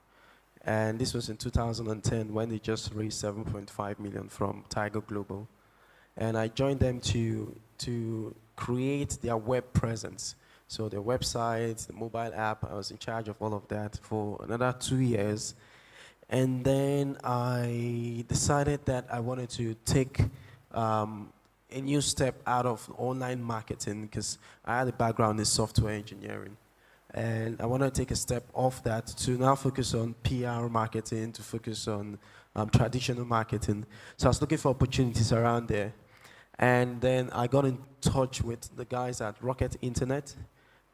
And this was in 2010 when they just raised 7.5 million from Tiger Global. And I joined them to create their web presence. So their website, the mobile app, I was in charge of all of that for another 2 years. And then I decided that I wanted to take a new step out of online marketing because I had a background in software engineering. And I want to take a step off that to now focus on PR marketing, to focus on traditional marketing. So I was looking for opportunities around there. And then I got in touch with the guys at Rocket Internet.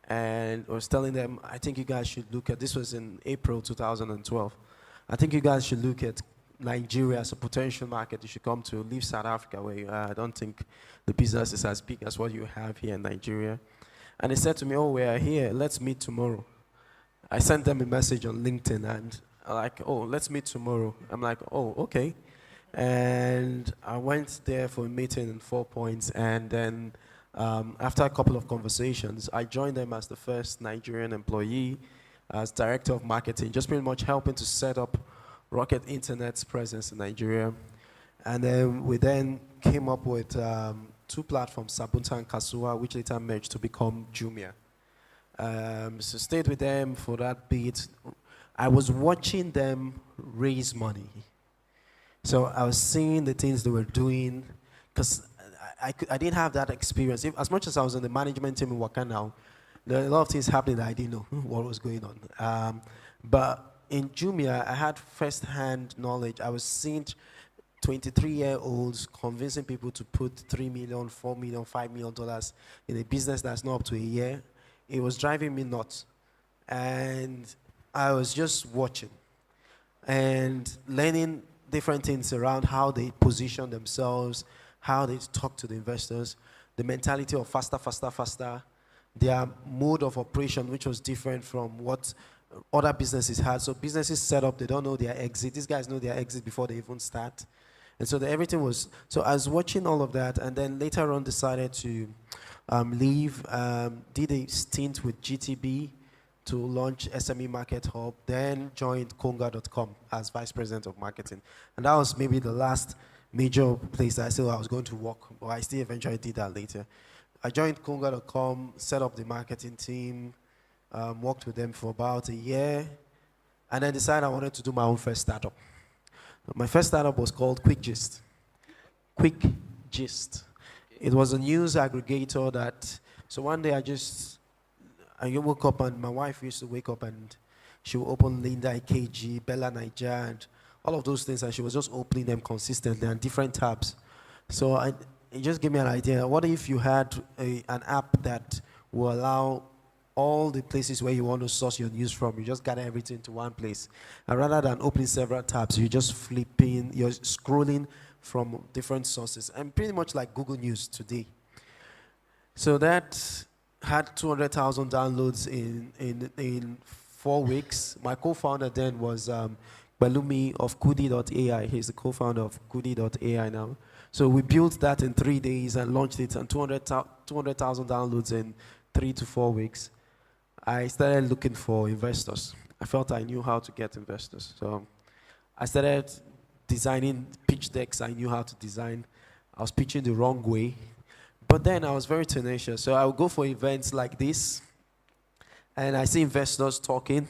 And I was telling them, I think you guys should look at, this was in April 2012. I think you guys should look at Nigeria as a potential market. You should come to leave South Africa where I don't think the business is as big as what you have here in Nigeria. And they said to me, oh, we are here, let's meet tomorrow. I sent them a message on LinkedIn and like, oh, let's meet tomorrow. I'm like, oh, okay. And I went there for a meeting in 4 Points, and then after a couple of conversations, I joined them as the first Nigerian employee, as director of marketing, just pretty much helping to set up Rocket Internet's presence in Nigeria. And then we then came up with 2 platforms, Sabunta and Kasua, which later merged to become Jumia. So stayed with them for that bit. I was watching them raise money. So I was seeing the things they were doing, because I didn't have that experience. As much as I was in the management team in Wakanow, there were a lot of things happening that I didn't know what was going on. But in Jumia, I had first-hand knowledge. I was seeing 23-year-olds convincing people to put $3 million, $4 million, $5 million in a business that's not up to a year. It was driving me nuts. And I was just watching and learning different things around how they position themselves, how they talk to the investors, the mentality of faster, faster, faster, their mode of operation, which was different from what other businesses had. So businesses set up, they don't know their exit. These guys know their exit before they even start. And so everything was, so I was watching all of that, and then later on decided to leave, did a stint with GTB to launch SME Market Hub, then joined Konga.com as Vice President of Marketing. And that was maybe the last major place that I said I was going to work, but I still eventually did that later. I joined Konga.com, set up the marketing team, worked with them for about a year, and then decided I wanted to do my own first startup. My first startup was called Quick Gist. Quick Gist. It was a news aggregator that, so one day I woke up and my wife used to wake up and she would open Linda IKG, Bella Niger, and all of those things, and she was just opening them consistently and different tabs. So it just gave me an idea. What if you had an app that will allow all the places where you want to source your news from, you just gather everything to one place. And rather than opening several tabs, you're just flipping, you're scrolling from different sources. And pretty much like Google News today. So that had 200,000 downloads in 4 weeks. My co-founder then was Balumi of Kudi.ai. He's the co-founder of Kudi.ai now. So we built that in 3 days and launched it, and 200,000 downloads in 3 to 4 weeks. I started looking for investors. I felt I knew how to get investors. So I started designing pitch decks I knew how to design. I was pitching the wrong way. But then I was very tenacious. So I would go for events like this, and I see investors talking,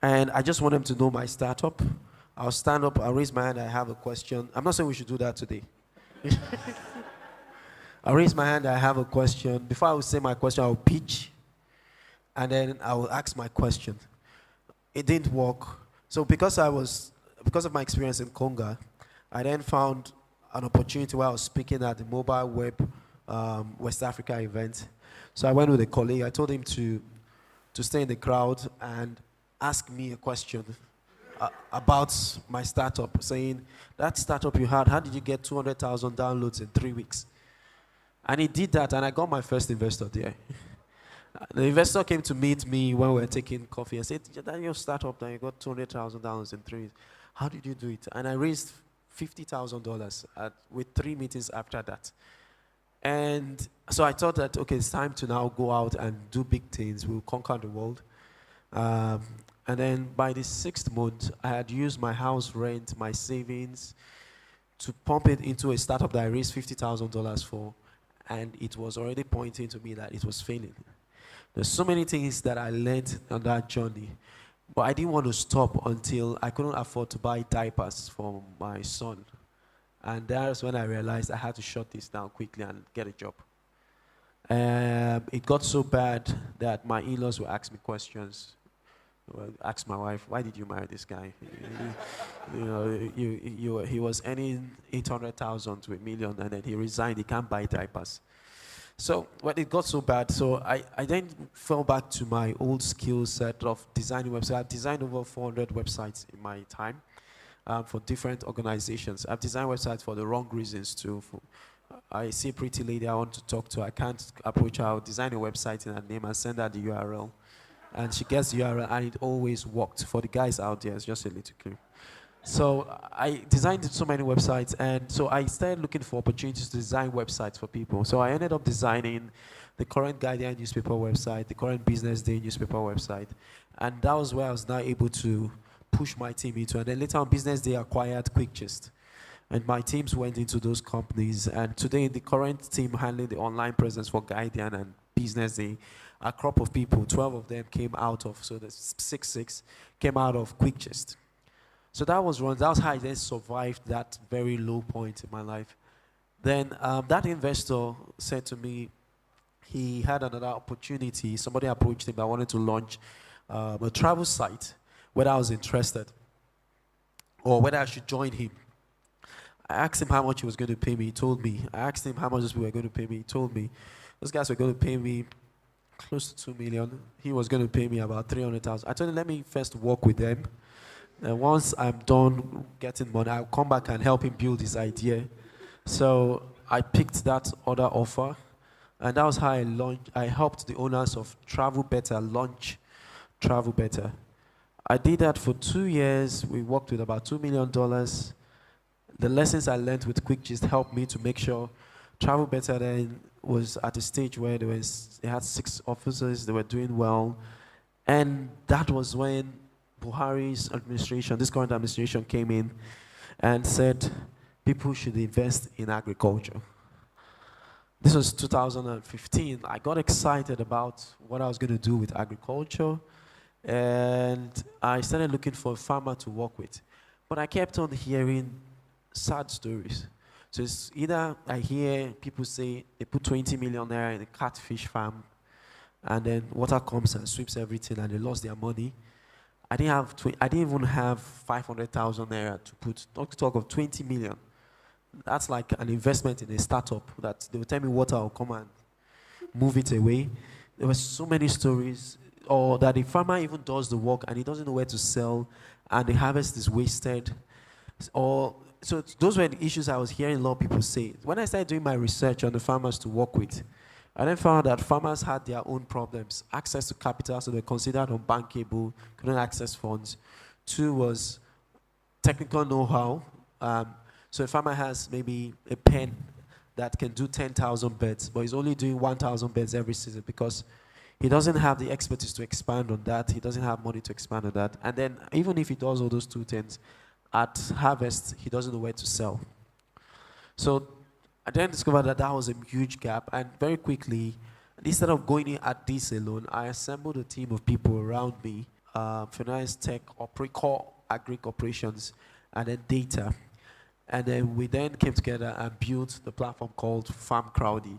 and I just want them to know my startup. I'll stand up, I'll raise my hand, I have a question. I'm not saying we should do that today. I'll raise my hand, I have a question. Before I will say my question, I'll pitch, and then I will ask my question. It didn't work. So because of my experience in Konga, I then found an opportunity where I was speaking at the Mobile Web West Africa event. So I went with a colleague. I told him to stay in the crowd and ask me a question about my startup, saying, that startup you had, how did you get 200,000 downloads in 3 weeks? And he did that, and I got my first investor there. The investor came to meet me when we were taking coffee and said, that your startup that you got 200,000 downloads in 3 weeks. How did you do it? And I raised $50,000 with 3 meetings after that. And so I thought that, okay, it's time to now go out and do big things. We'll conquer the world. And then by the 6th month, I had used my house rent, my savings, to pump it into a startup that I raised $50,000 for. And it was already pointing to me that it was failing. There's so many things that I learned on that journey. But I didn't want to stop until I couldn't afford to buy diapers for my son. And that's when I realized I had to shut this down quickly and get a job. It got so bad that my in-laws would ask me questions. Well, ask my wife, why did you marry this guy? He was earning 800,000 to $1 million, and then he resigned. He can't buy diapers. So when it got so bad, so I then fell back to my old skill set of designing websites. I've designed over 400 websites in my time for different organizations. I've designed websites for the wrong reasons too. I see a pretty lady I want to talk to. I can't approach her. I'll design a website in her name and send her the URL. And she gets the URL, and it always worked. For the guys out there, it's just a little clue. So I designed so many websites, and so I started looking for opportunities to design websites for people. So I ended up designing the current Guardian newspaper website, the current Business Day newspaper website, and that was where I was now able to push my team into. And then later on, Business Day acquired QuickGist, and my teams went into those companies. And today, the current team handling the online presence for Guardian and Business Day, a crop of people, 12 of them came out of, so the 6 came out of QuickGist. So that was how I then survived that very low point in my life. Then that investor said to me, he had another opportunity. Somebody approached him that wanted to launch a travel site, whether I was interested or whether I should join him. I asked him how much he was going to pay me. He told me. I asked him how much those people were going to pay me. He told me. Those guys were going to pay me close to $2 million. He was going to pay me about 300,000. I told him, let me first work with them. And once I'm done getting money, I'll come back and help him build his idea. So I picked that other offer, and that was how I helped the owners of Travel Better launch Travel Better. I did that for 2 years. We worked with about $2 million. The lessons I learned with QuickGist helped me to make sure Travel Better then was at a stage where they had 6 officers, they were doing well. And that was when Buhari's administration, this current administration, came in and said people should invest in agriculture. This was 2015. I got excited about what I was going to do with agriculture, and I started looking for a farmer to work with. But I kept on hearing sad stories. So it's either I hear people say they put 20 million naira in a catfish farm, and then water comes and sweeps everything, and they lost their money. I didn't even have 500,000 naira to put. Not to talk of 20 million. That's like an investment in a startup that they will tell me water will come and move it away. There were so many stories, or that the farmer even does the work and he doesn't know where to sell, and the harvest is wasted. So those were the issues I was hearing a lot of people say. When I started doing my research on the farmers to work with, I then found that farmers had their own problems. Access to capital, so they're considered unbankable, couldn't access funds. 2 was technical know-how. So a farmer has maybe a pen that can do 10,000 beds, but he's only doing 1,000 beds every season because he doesn't have the expertise to expand on that. He doesn't have money to expand on that. And then even if he does all those 2 things, at harvest, he doesn't know where to sell. So I then discovered that was a huge gap, and very quickly, instead of going in at this alone, I assembled a team of people around me, finance, tech, core agric operations, and then data. And then we then came together and built the platform called Farm Crowdy.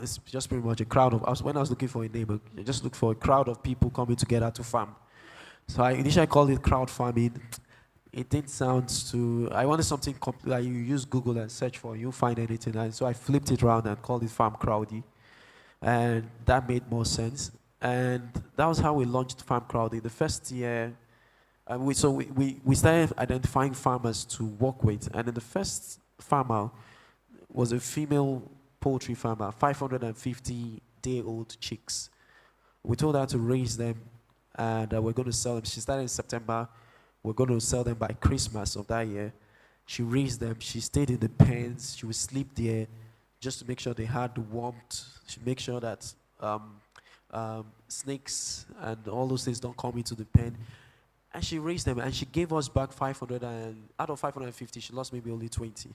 It's just pretty much a crowd of, when I was looking for a name, I just looked for a crowd of people coming together to farm. So I initially called it crowd farming. it didn't sound too. I wanted something like you use Google and search for, you find anything. And so I flipped it around and called it Farm Crowdy, and that made more sense. And that was how we launched Farm Crowdy. The first year, we started identifying farmers to work with, and then the first farmer was a female poultry farmer, 550-day-old chicks. We told her to raise them, and we're going to sell them. She started in September. We're going to sell them by Christmas of that year. She raised them. She stayed in the pens. She would sleep there just to make sure they had the warmth. She make sure that snakes and all those things don't come into the pen. And she raised them, and she gave us back 500, and out of 550, she lost maybe only 20.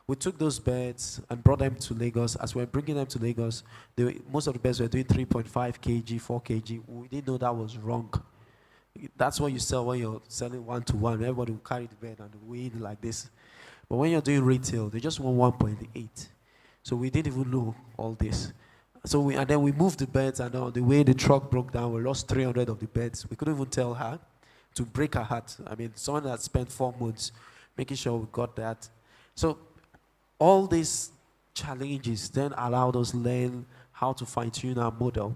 We took those birds and brought them to Lagos. As we were bringing them to Lagos, most of the birds were doing 3.5 kg, 4 kg. We didn't know that was wrong. That's what you sell when you're selling one-to-one. Everybody will carry the bird and weigh it like this. But when you're doing retail, they just want 1.8. So we didn't even know all this. So and then we moved the birds, and on the way the truck broke down, we lost 300 of the birds. We couldn't even tell her to break her heart. I mean, someone that spent 4 months making sure we got that. So all these challenges then allowed us learn how to fine-tune our model.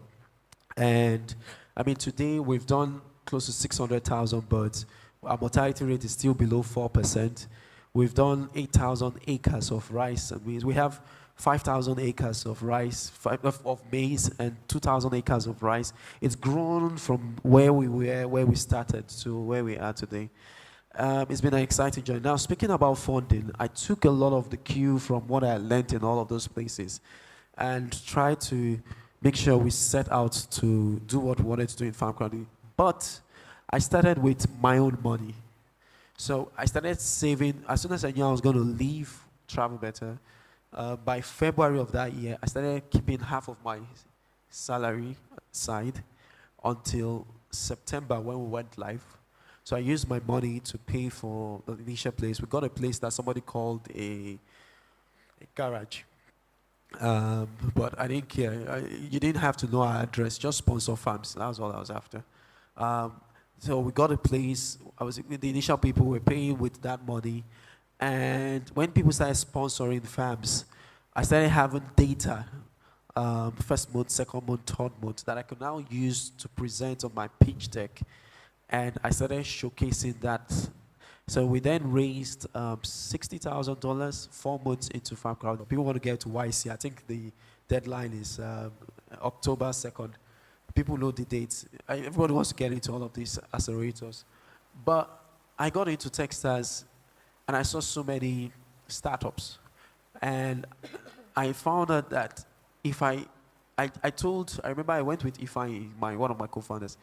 And I mean, today we've done close to 600,000 birds. Our mortality rate is still below 4%. We've done 8,000 acres of rice, and we have 5,000 acres of rice, of maize, and 2,000 acres of rice. It's grown from where we were, where we started, to where we are today. It's been an exciting journey. Now, speaking about funding, I took a lot of the cue from what I learned in all of those places and tried to make sure we set out to do what we wanted to do in Farm Crowdy. But I started with my own money. So I started saving. As soon as I knew I was going to leave Travel Better, by February of that year, I started keeping half of my salary aside until September when we went live. So I used my money to pay for the initial place. We got a place that somebody called a garage. But I didn't care. You didn't have to know our address, just sponsor farms. That was all I was after. So we got a place. I was with the initial people were paying with that money. And when people started sponsoring farms, I started having data, first month, second month, third month, that I could now use to present on my pitch deck. And I started showcasing that. So we then raised $60,000 4 months into Farm Crowd. People want to get to YC. I think the deadline is October 2nd. People know the dates. Everybody wants to get into all of these accelerators. But I got into Techstars, and I saw so many startups. And I found out that if I remember I went with Ifeanyi, one of my co-founders.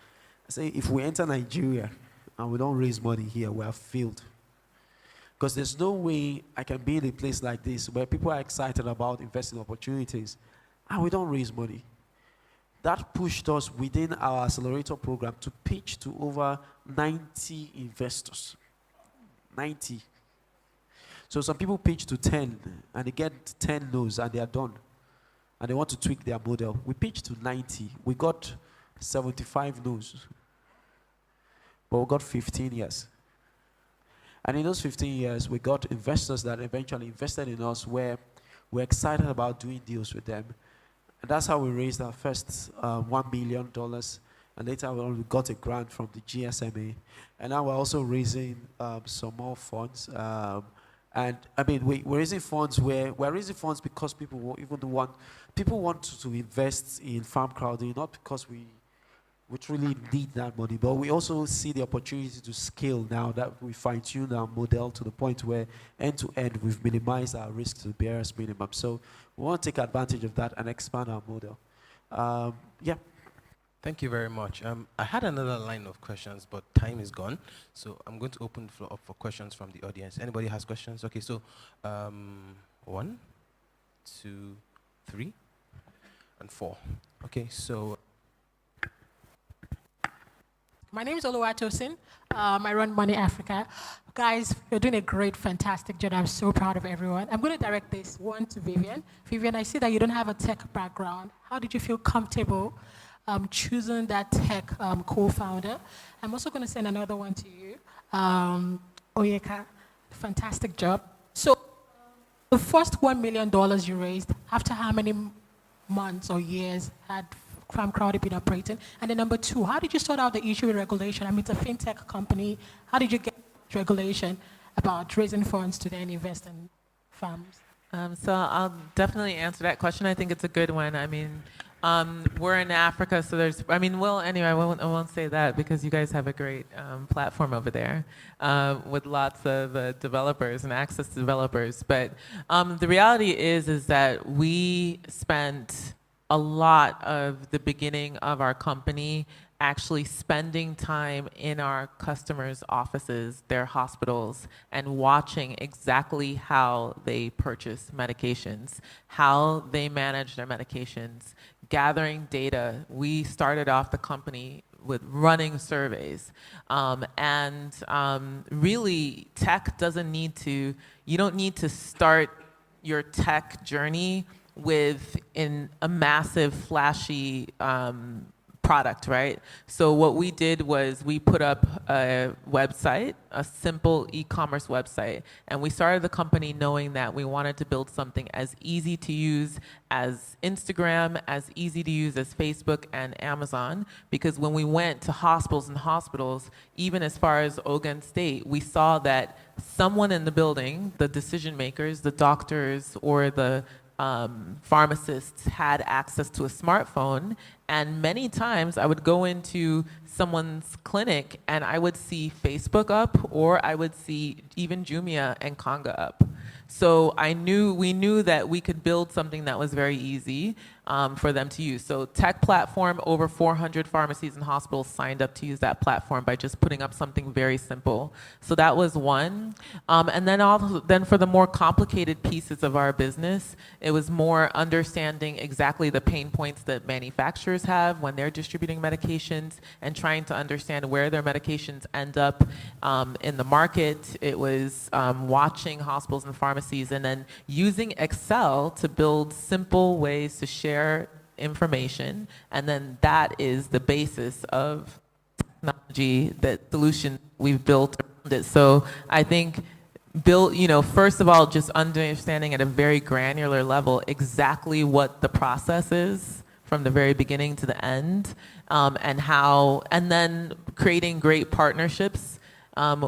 I say, if we enter Nigeria and we don't raise money here, we have failed. Because there's no way I can be in a place like this where people are excited about investing opportunities and we don't raise money. That pushed us within our accelerator program to pitch to over 90 investors. 90. So some people pitch to 10 and they get 10 no's and they are done. And they want to tweak their model. We pitched to 90. We got 75 no's. But we got 15 years. And in those 15 years, we got investors that eventually invested in us where we're excited about doing deals with them. And that's how we raised our first $1 million. And later we got a grant from the GSMA. And now we're also raising some more funds. And I mean, we're raising funds because people want to invest in Farm Crowdy, not because we truly need that money, but we also see the opportunity to scale now that we fine-tune our model to the point where end-to-end we've minimized our risk to the barest minimum. So we want to take advantage of that and expand our model. Yeah. Thank you very much. I had another line of questions, but time is gone. So I'm going to open the floor up for questions from the audience. Anybody has questions? Okay, so 1, 2, 3, and 4. Okay, so... My name is Oluwatosin. I run Money Africa. Guys, you're doing a great, fantastic job. I'm so proud of everyone. I'm going to direct this one to Vivian. Vivian, I see that you don't have a tech background. How did you feel comfortable choosing that tech co-founder? I'm also going to send another one to you. Oyeka. Fantastic job. So the first $1 million you raised, after how many months or years had Farm Crowdy been operating? And then number two, how did you sort out the issue with regulation? I mean, it's a fintech company. How did you get regulation about raising funds to then invest in farms? So I'll definitely answer that question. I think it's a good one. I mean, we're in Africa, so there's, I mean, well, anyway, I won't say that because you guys have a great platform over there with lots of developers and access to developers. But the reality is that we spent a lot of the beginning of our company actually spending time in our customers' offices, their hospitals, and watching exactly how they purchase medications, how they manage their medications, gathering data. We started off the company with running surveys. Really, tech doesn't need to, you don't need to start your tech journey with a massive, flashy product, right? So what we did was we put up a website, a simple e-commerce website, and we started the company knowing that we wanted to build something as easy to use as Instagram, as easy to use as Facebook and Amazon, because when we went to hospitals, even as far as Ogun State, we saw that someone in the building, the decision makers, the doctors, or the pharmacists had access to a smartphone, and many times I would go into someone's clinic and I would see Facebook up, or I would see even Jumia and Konga up. So we knew that we could build something that was very easy for them to use. So tech platform, over 400 pharmacies and hospitals signed up to use that platform by just putting up something very simple. So that was one. And then for the more complicated pieces of our business, it was more understanding exactly the pain points that manufacturers have when they're distributing medications and trying to understand where their medications end up in the market. It was watching hospitals and pharmacies and then using Excel to build simple ways to share information, and then that is the basis of technology, that solution we've built around it. So I think first of all, just understanding at a very granular level exactly what the process is from the very beginning to the end, and then creating great partnerships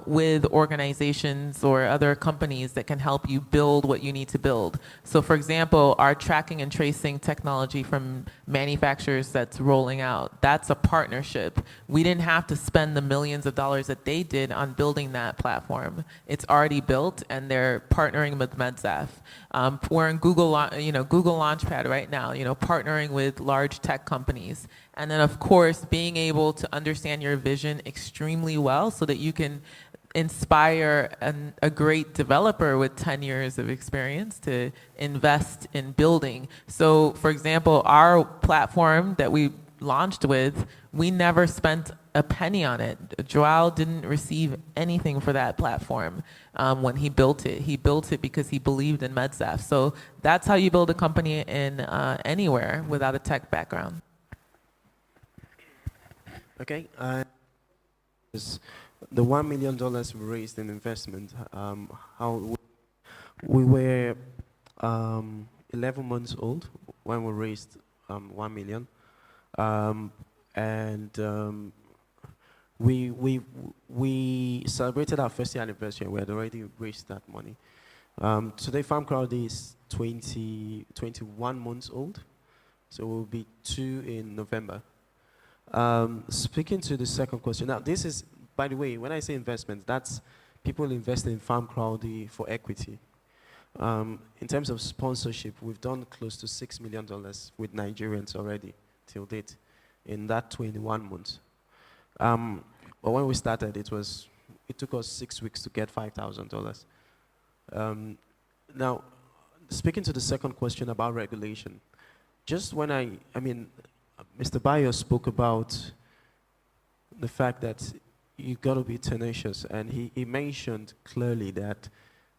with organizations or other companies that can help you build what you need to build. So for example, our tracking and tracing technology from manufacturers that's rolling out, that's a partnership. We didn't have to spend the millions of dollars that they did on building that platform. It's already built, and they're partnering with MedZaf. We're in Google Launchpad right now, partnering with large tech companies. And then, of course, being able to understand your vision extremely well so that you can inspire a great developer with 10 years of experience to invest in building. So, for example, our platform that we launched with, we never spent a penny on it. Joao didn't receive anything for that platform when he built it. He built it because he believed in MedZaf. So that's how you build a company in anywhere without a tech background. Okay, the $1 million we raised in investment, how we were 11 months old when we raised 1 million, we celebrated our first year anniversary. We had already raised that money. Today, Farm Crowdy is 21 months old, so we'll be 2 in November. Speaking to the second question, now this is, by the way, when I say investment, that's people investing in Farm Crowdy for equity. In terms of sponsorship, we've done close to $6 million with Nigerians already till date in that 21 months. But when we started, it took us 6 weeks to get $5,000. Now, speaking to the second question about regulation, just when Mr. Bayo spoke about the fact that you got to be tenacious, and he mentioned clearly that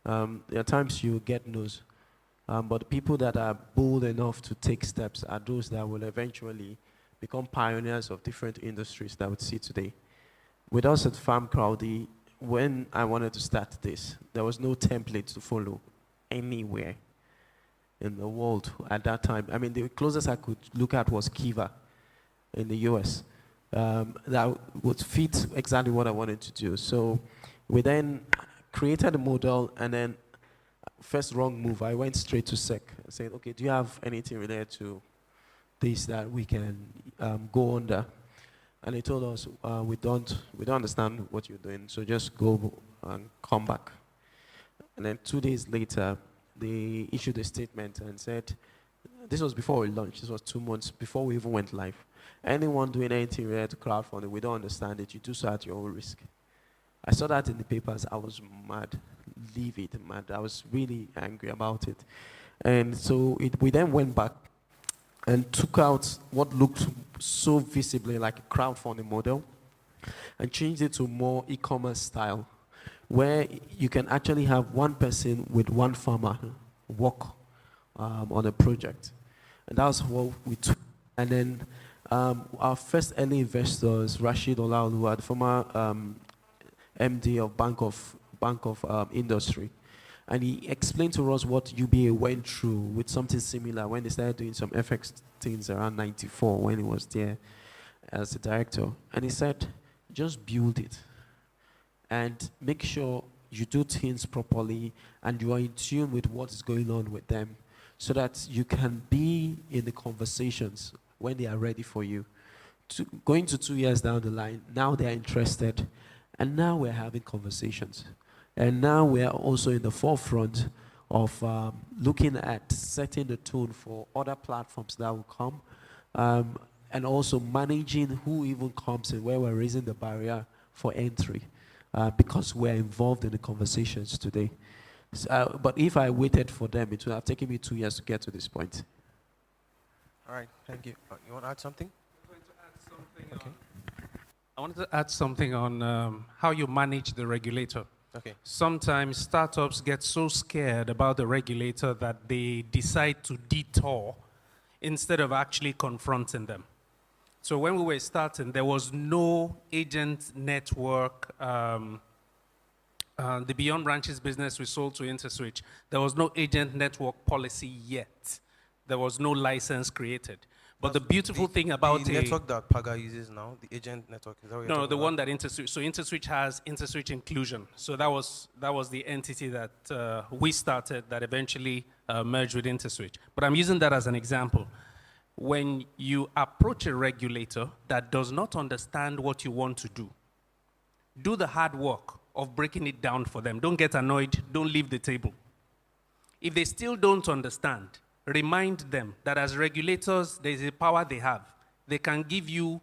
there are times you get no's, but the people that are bold enough to take steps are those that will eventually become pioneers of different industries that we see today. With us at Farm Crowdy, when I wanted to start this, there was no template to follow anywhere in the world at that time. I mean, the closest I could look at was Kiva in the US. That would fit exactly what I wanted to do. So we then created a model, and then first wrong move, I went straight to SEC. I said, okay, do you have anything related to this that we can go under? And they told us, we don't understand what you're doing, so just go and come back. And then 2 days later, they issued a statement and said, this was before we launched, this was 2 months before we even went live. Anyone doing anything related to crowdfunding, we don't understand it, you do so at your own risk. I saw that in the papers, I was mad, livid, mad. I was really angry about it. And so we then went back and took out what looked so visibly like a crowdfunding model and changed it to more e-commerce style, where you can actually have one person with one farmer work on a project. And that was what we took. And then our first early investors, Rashid Olaoluwa, the former MD of Bank of Industry, and he explained to us what UBA went through with something similar when they started doing some FX things around 94 when he was there as a director. And he said, just build it and make sure you do things properly and you are in tune with what is going on with them so that you can be in the conversations when they are ready for you. Going to 2 years down the line, now they are interested, and now we're having conversations. And now we are also in the forefront of looking at setting the tone for other platforms that will come, and also managing who even comes in, where we're raising the barrier for entry, because we're involved in the conversations today. So, but if I waited for them, it would have taken me 2 years to get to this point. All right, thank you. You want to add something? Okay. I wanted to add something on how you manage the regulator. Okay. Sometimes startups get so scared about the regulator that they decide to detour instead of actually confronting them. So when we were starting, there was no agent network. The Beyond Branches business we sold to InterSwitch, there was no agent network policy yet. There was no license created. But the beautiful thing about the network that Paga uses now, the agent network, is that what you're talking the about? one that InterSwitch. So InterSwitch has InterSwitch Inclusion. So that was the entity that we started that eventually merged with InterSwitch. But I'm using that as an example. When you approach a regulator that does not understand what you want to do the hard work of breaking it down for them. Don't get annoyed. Don't leave the table. If they still don't understand, remind them that as regulators, there is a power they have. They can give you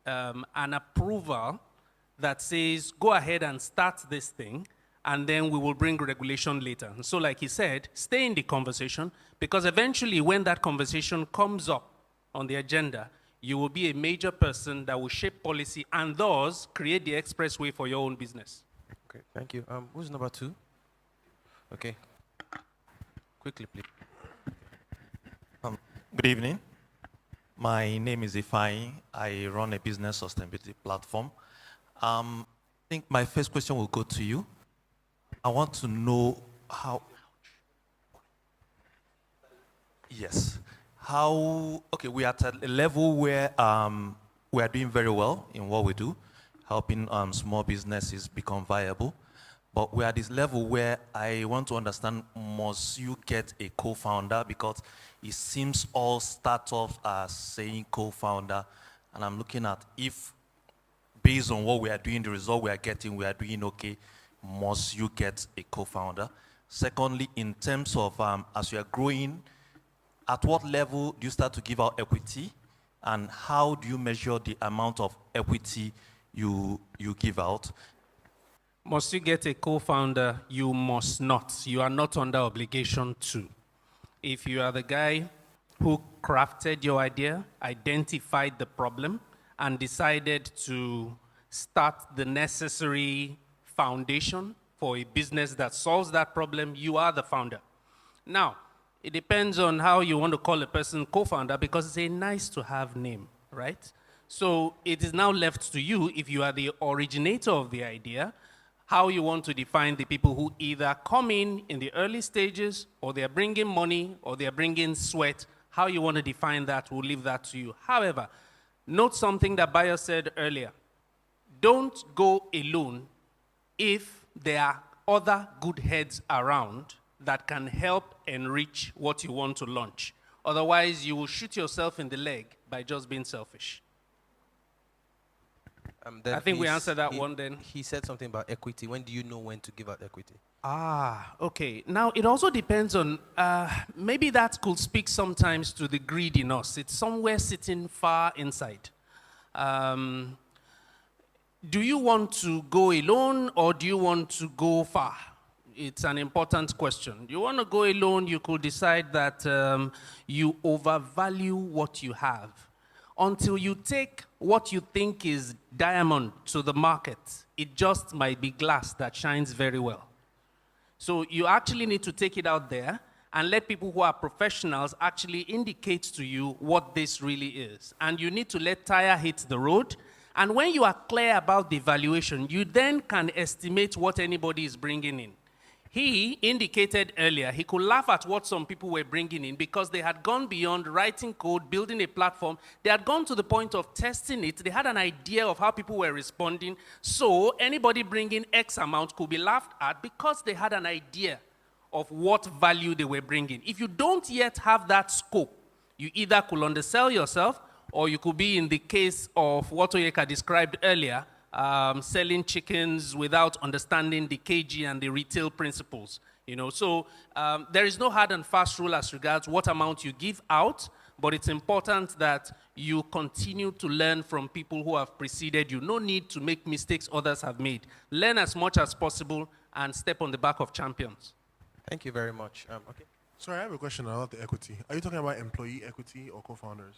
an approval that says, go ahead and start this thing, and then we will bring regulation later. And so like he said, stay in the conversation, because eventually when that conversation comes up on the agenda, you will be a major person that will shape policy and thus create the expressway for your own business. Okay, thank you. Who's number 2? Okay. Quickly, please. Good evening. My name is Ifai. I run a business sustainability platform. I think my first question will go to you. I want to know how, okay, we are at a level where we are doing very well in what we do, helping small businesses become viable. But we are at this level where I want to understand, must you get a co-founder? Because it seems all startups are saying co-founder, and I'm looking at if, based on what we are doing, the result we are getting, we are doing okay, must you get a co-founder? Secondly, in terms of as you are growing, at what level do you start to give out equity, and how do you measure the amount of equity you give out? Must you get a co-founder? You must not. You are not under obligation to. If you are the guy who crafted your idea, identified the problem, and decided to start the necessary foundation for a business that solves that problem, you are the founder. Now, it depends on how you want to call a person co-founder, because it's a nice to have name, right? So it is now left to you, if you are the originator of the idea, how you want to define the people who either come in the early stages, or they're bringing money, or they're bringing sweat. How you want to define that, we'll leave that to you. However, note something that Bayo said earlier. Don't go alone if there are other good heads around that can help enrich what you want to launch. Otherwise, you will shoot yourself in the leg by just being selfish. I think we answered that one then. He said something about equity. When do you know when to give out equity? Okay. Now, it also depends on, maybe that could speak sometimes to the greed in us. It's somewhere sitting far inside. Do you want to go alone, or do you want to go far? It's an important question. You want to go alone, you could decide that you overvalue what you have. Until you take what you think is diamond to the market, it just might be glass that shines very well. So you actually need to take it out there and let people who are professionals actually indicate to you what this really is. And you need to let tire hit the road. And when you are clear about the valuation, you then can estimate what anybody is bringing in. He indicated earlier he could laugh at what some people were bringing in because they had gone beyond writing code, building a platform. They had gone to the point of testing it. They had an idea of how people were responding. So anybody bringing X amount could be laughed at because they had an idea of what value they were bringing. If you don't yet have that scope, you either could undersell yourself, or you could be in the case of what Oyeka described earlier, selling chickens without understanding the kg and the retail principles. So there is no hard and fast rule as regards what amount you give out, but it's important that you continue to learn from people who have preceded you. No need to make mistakes others have made. Learn as much as possible and step on the back of champions. Thank you very much. Okay. Sorry, I have a question about the equity. Are you talking about employee equity or co-founders?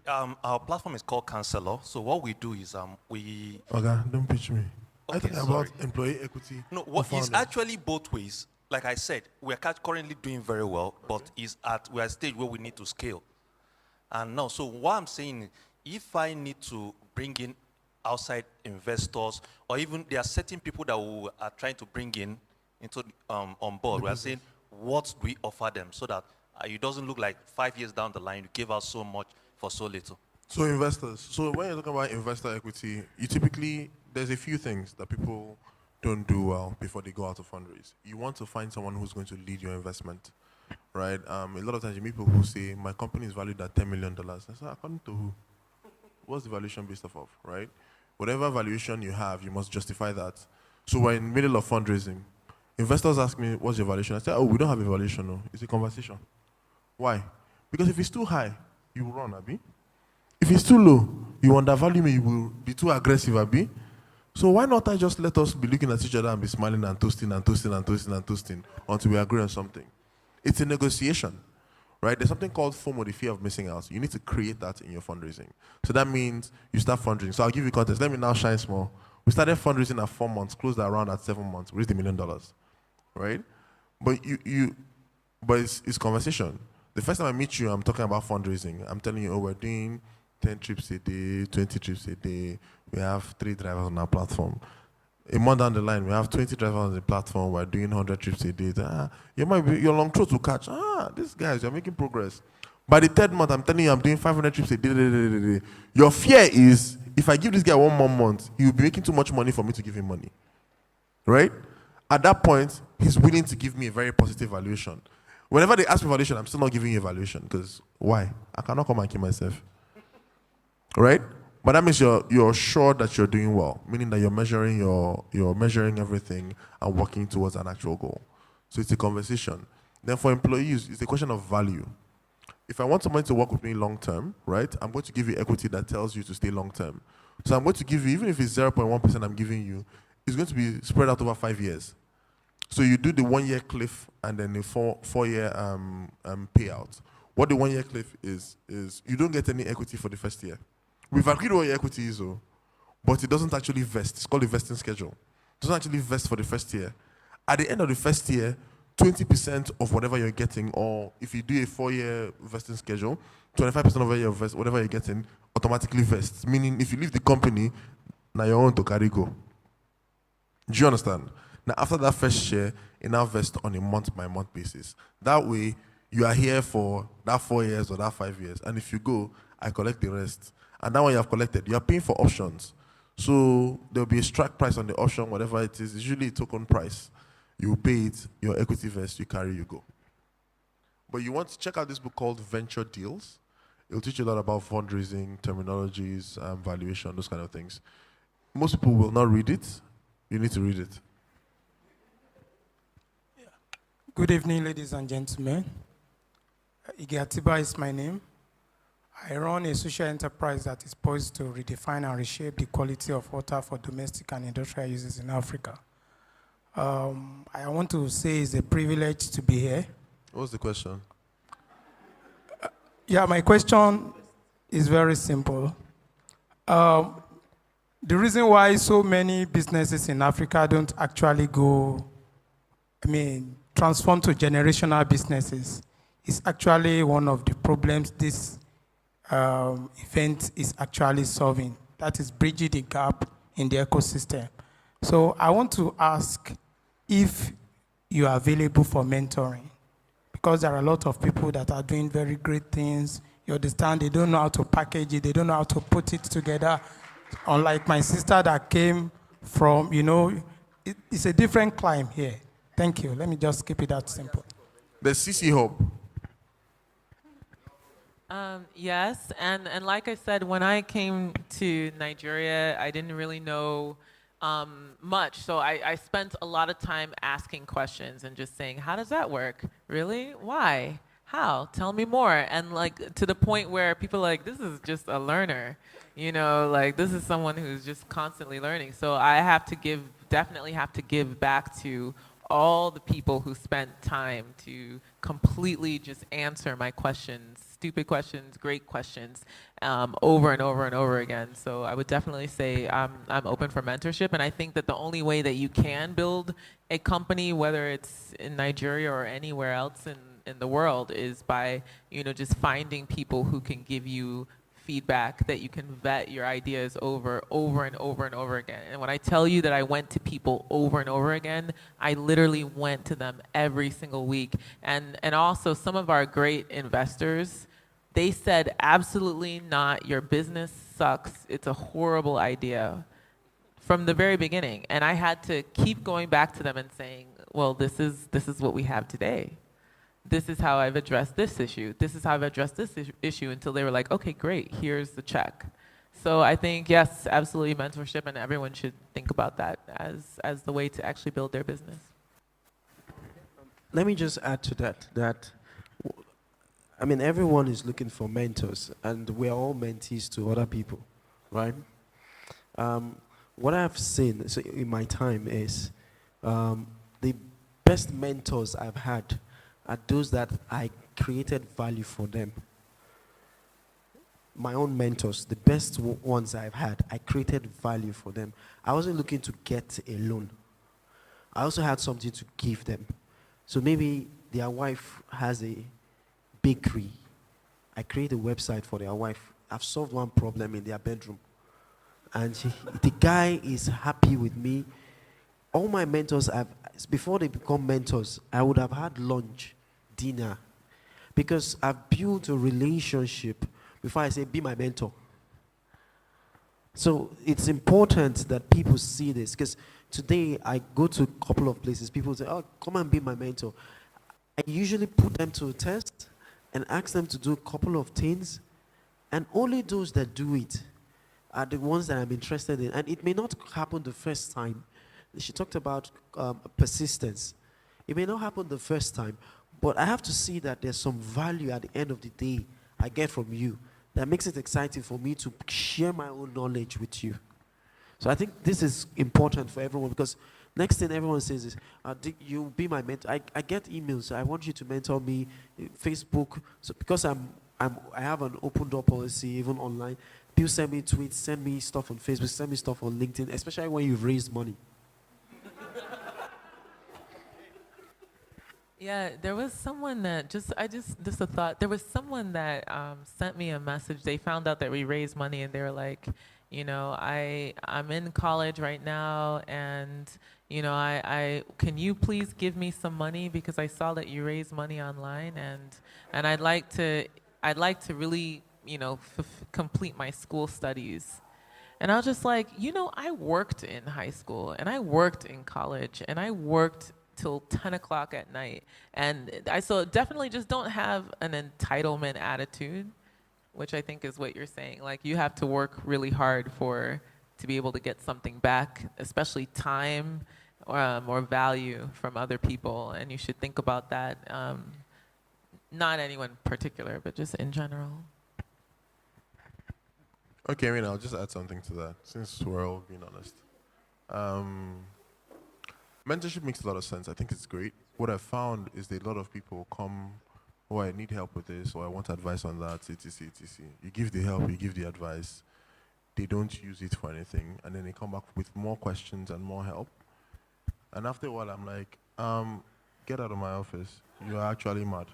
Our platform is called Counselor. So what we do is we... Okay, don't pitch me. Okay, I think about employee equity. No, what is actually both ways. Like I said, we are currently doing very well, but we are at a stage where we need to scale. And now, so what I'm saying, if I need to bring in outside investors, or even there are certain people that we are trying to bring in into on board, we are saying, what do we offer them so that it doesn't look like 5 years down the line you give out so much for so little. So investors. So when you're talking about investor equity, you typically, there's a few things that people don't do well before they go out to fundraise. You want to find someone who's going to lead your investment, right? A lot of times you meet people who say, my company is valued at $10 million. I say, according to who? What's the valuation based off of, right? Whatever valuation you have, you must justify that. So we're in the middle of fundraising. Investors ask me, what's your valuation? I say, we don't have a valuation, no. It's a conversation. Why? Because if it's too high, you will run, Abi. If it's too low, you undervalue me, you will be too aggressive, Abi. So why not I just let us be looking at each other and be smiling and toasting and toasting and toasting and toasting until we agree on something? It's a negotiation, right? There's something called FOMO, the fear of missing out. You need to create that in your fundraising. So that means you start fundraising. So I'll give you context. Let me now shine small. We started fundraising at 4 months, closed around at 7 months, raised $1 million, right? But but it's conversation. The first time I meet you, I'm talking about fundraising. I'm telling you, we're doing 10 trips a day, 20 trips a day. We have 3 drivers on our platform. A month down the line, we have 20 drivers on the platform. We're doing 100 trips a day. Your long throat will catch. These guys, you're making progress. By the 3rd month, I'm telling you, I'm doing 500 trips a day. Your fear is, if I give this guy 1 more month, he will be making too much money for me to give him money. Right? At that point, he's willing to give me a very positive valuation. Whenever they ask me valuation, I'm still not giving you a valuation because why? I cannot come and kill myself. Right? But that means you're sure that you're doing well, meaning that you're measuring everything and working towards an actual goal. So it's a conversation. Then for employees, it's a question of value. If I want somebody to work with me long term, right, I'm going to give you equity that tells you to stay long term. So I'm going to give you, even if it's 0.1% I'm giving you, it's going to be spread out over 5 years. So you do the 1 year cliff and then the four year payout. What the 1 year cliff is you don't get any equity for the first year. We've agreed what your equity is, but it doesn't actually vest. It's called a vesting schedule. It doesn't actually vest for the first year. At the end of the first year, 20% of whatever you're getting, or if you do a 4-year vesting schedule, 25% of whatever you're getting automatically vests. Meaning, if you leave the company, now you're on to carry go. Do you understand? Now, after that first year, it now vests on a month-by-month basis. That way, you are here for that 4 years or that 5 years, and if you go, I collect the rest. And that one you have collected, you are paying for options. So there'll be a strike price on the option, whatever it is. It's usually a token price. You pay it, your equity vest, you carry, you go. But you want to check out this book called Venture Deals. It'll teach you a lot about fundraising, terminologies, valuation, those kind of things. Most people will not read it. You need to read it. Good evening, ladies and gentlemen. Ige Atiba is my name. I run a social enterprise that is poised to redefine and reshape the quality of water for domestic and industrial uses in Africa. I want to say it's a privilege to be here. What's the question? Yeah, my question is very simple. The reason why so many businesses in Africa don't actually transform to generational businesses is actually one of the problems this event is actually solving. That is bridging the gap in the ecosystem. So I want to ask if you are available for mentoring, because there are a lot of people that are doing very great things. You understand, they don't know how to package it, they don't know how to put it together. Unlike my sister that came from, it's a different climb here. Thank you. Let me just keep it that simple. The CC Hub. Yes, and like I said, when I came to Nigeria, I didn't really know much. So I spent a lot of time asking questions and just saying, how does that work? Really? Why? How? Tell me more. And like to the point where people are like, this is just a learner, this is someone who's just constantly learning. So I definitely have to give back to all the people who spent time to completely just answer my questions, stupid questions, great questions, over and over and over again. So I would definitely say I'm open for mentorship, and I think that the only way that you can build a company, whether it's in Nigeria or anywhere else in the world, is by just finding people who can give you feedback, that you can vet your ideas over and over again. And when I tell you that I went to people over and over again, I literally went to them every single week. And also some of our great investors, they said, absolutely not, your business sucks, it's a horrible idea, from the very beginning. And I had to keep going back to them and saying, well, this is what we have today. This is how I've addressed this issue. This is how I've addressed this issue, until they were like, okay, great, here's the check. So I think, yes, absolutely mentorship, and everyone should think about that as the way to actually build their business. Let me just add to that everyone is looking for mentors, and we're all mentees to other people, right? What I've seen in my time is the best mentors I've had are those that I created value for them. My own mentors, the best ones I've had, I created value for them. I wasn't looking to get a loan. I also had something to give them. So maybe their wife has a bakery. I create a website for their wife. I've solved one problem in their bedroom. And the guy is happy with me. All my mentors, before they become mentors, I would have had lunch, dinner, because I've built a relationship before I say, be my mentor. So it's important that people see this, because today I go to a couple of places, people say, oh, come and be my mentor. I usually put them to a test and ask them to do a couple of things, and only those that do it are the ones that I'm interested in. And it may not happen the first time. She talked about persistence. It may not happen the first time, but I have to see that there's some value at the end of the day I get from you that makes it exciting for me to share my own knowledge with you. So I think this is important for everyone, because next thing everyone says is, you'll be my mentor. I get emails, I want you to mentor me, Facebook. So because I have an open door policy, even online, people send me tweets, send me stuff on Facebook, send me stuff on LinkedIn, especially when you've raised money. Yeah, there was someone that just a thought. There was someone that sent me a message. They found out that we raised money, and they were like, I'm in college right now, and I can you please give me some money because I saw that you raised money online, and I'd like to really complete my school studies. And I was just like, I worked in high school, and I worked in college, and I worked till 10 o'clock at night. And I so definitely just don't have an entitlement attitude, which I think is what you're saying. Like, you have to work really hard to be able to get something back, especially time or value from other people. And you should think about that, not anyone in particular, but just in general. Okay, I mean, I'll just add something to that, since we're all being honest. Mentorship makes a lot of sense. I think it's great. What I've found is that a lot of people come, oh, I need help with this, or I want advice on that, etc., etc. You give the help, you give the advice. They don't use it for anything, and then they come back with more questions and more help. And after a while, I'm like, get out of my office. You are actually mad.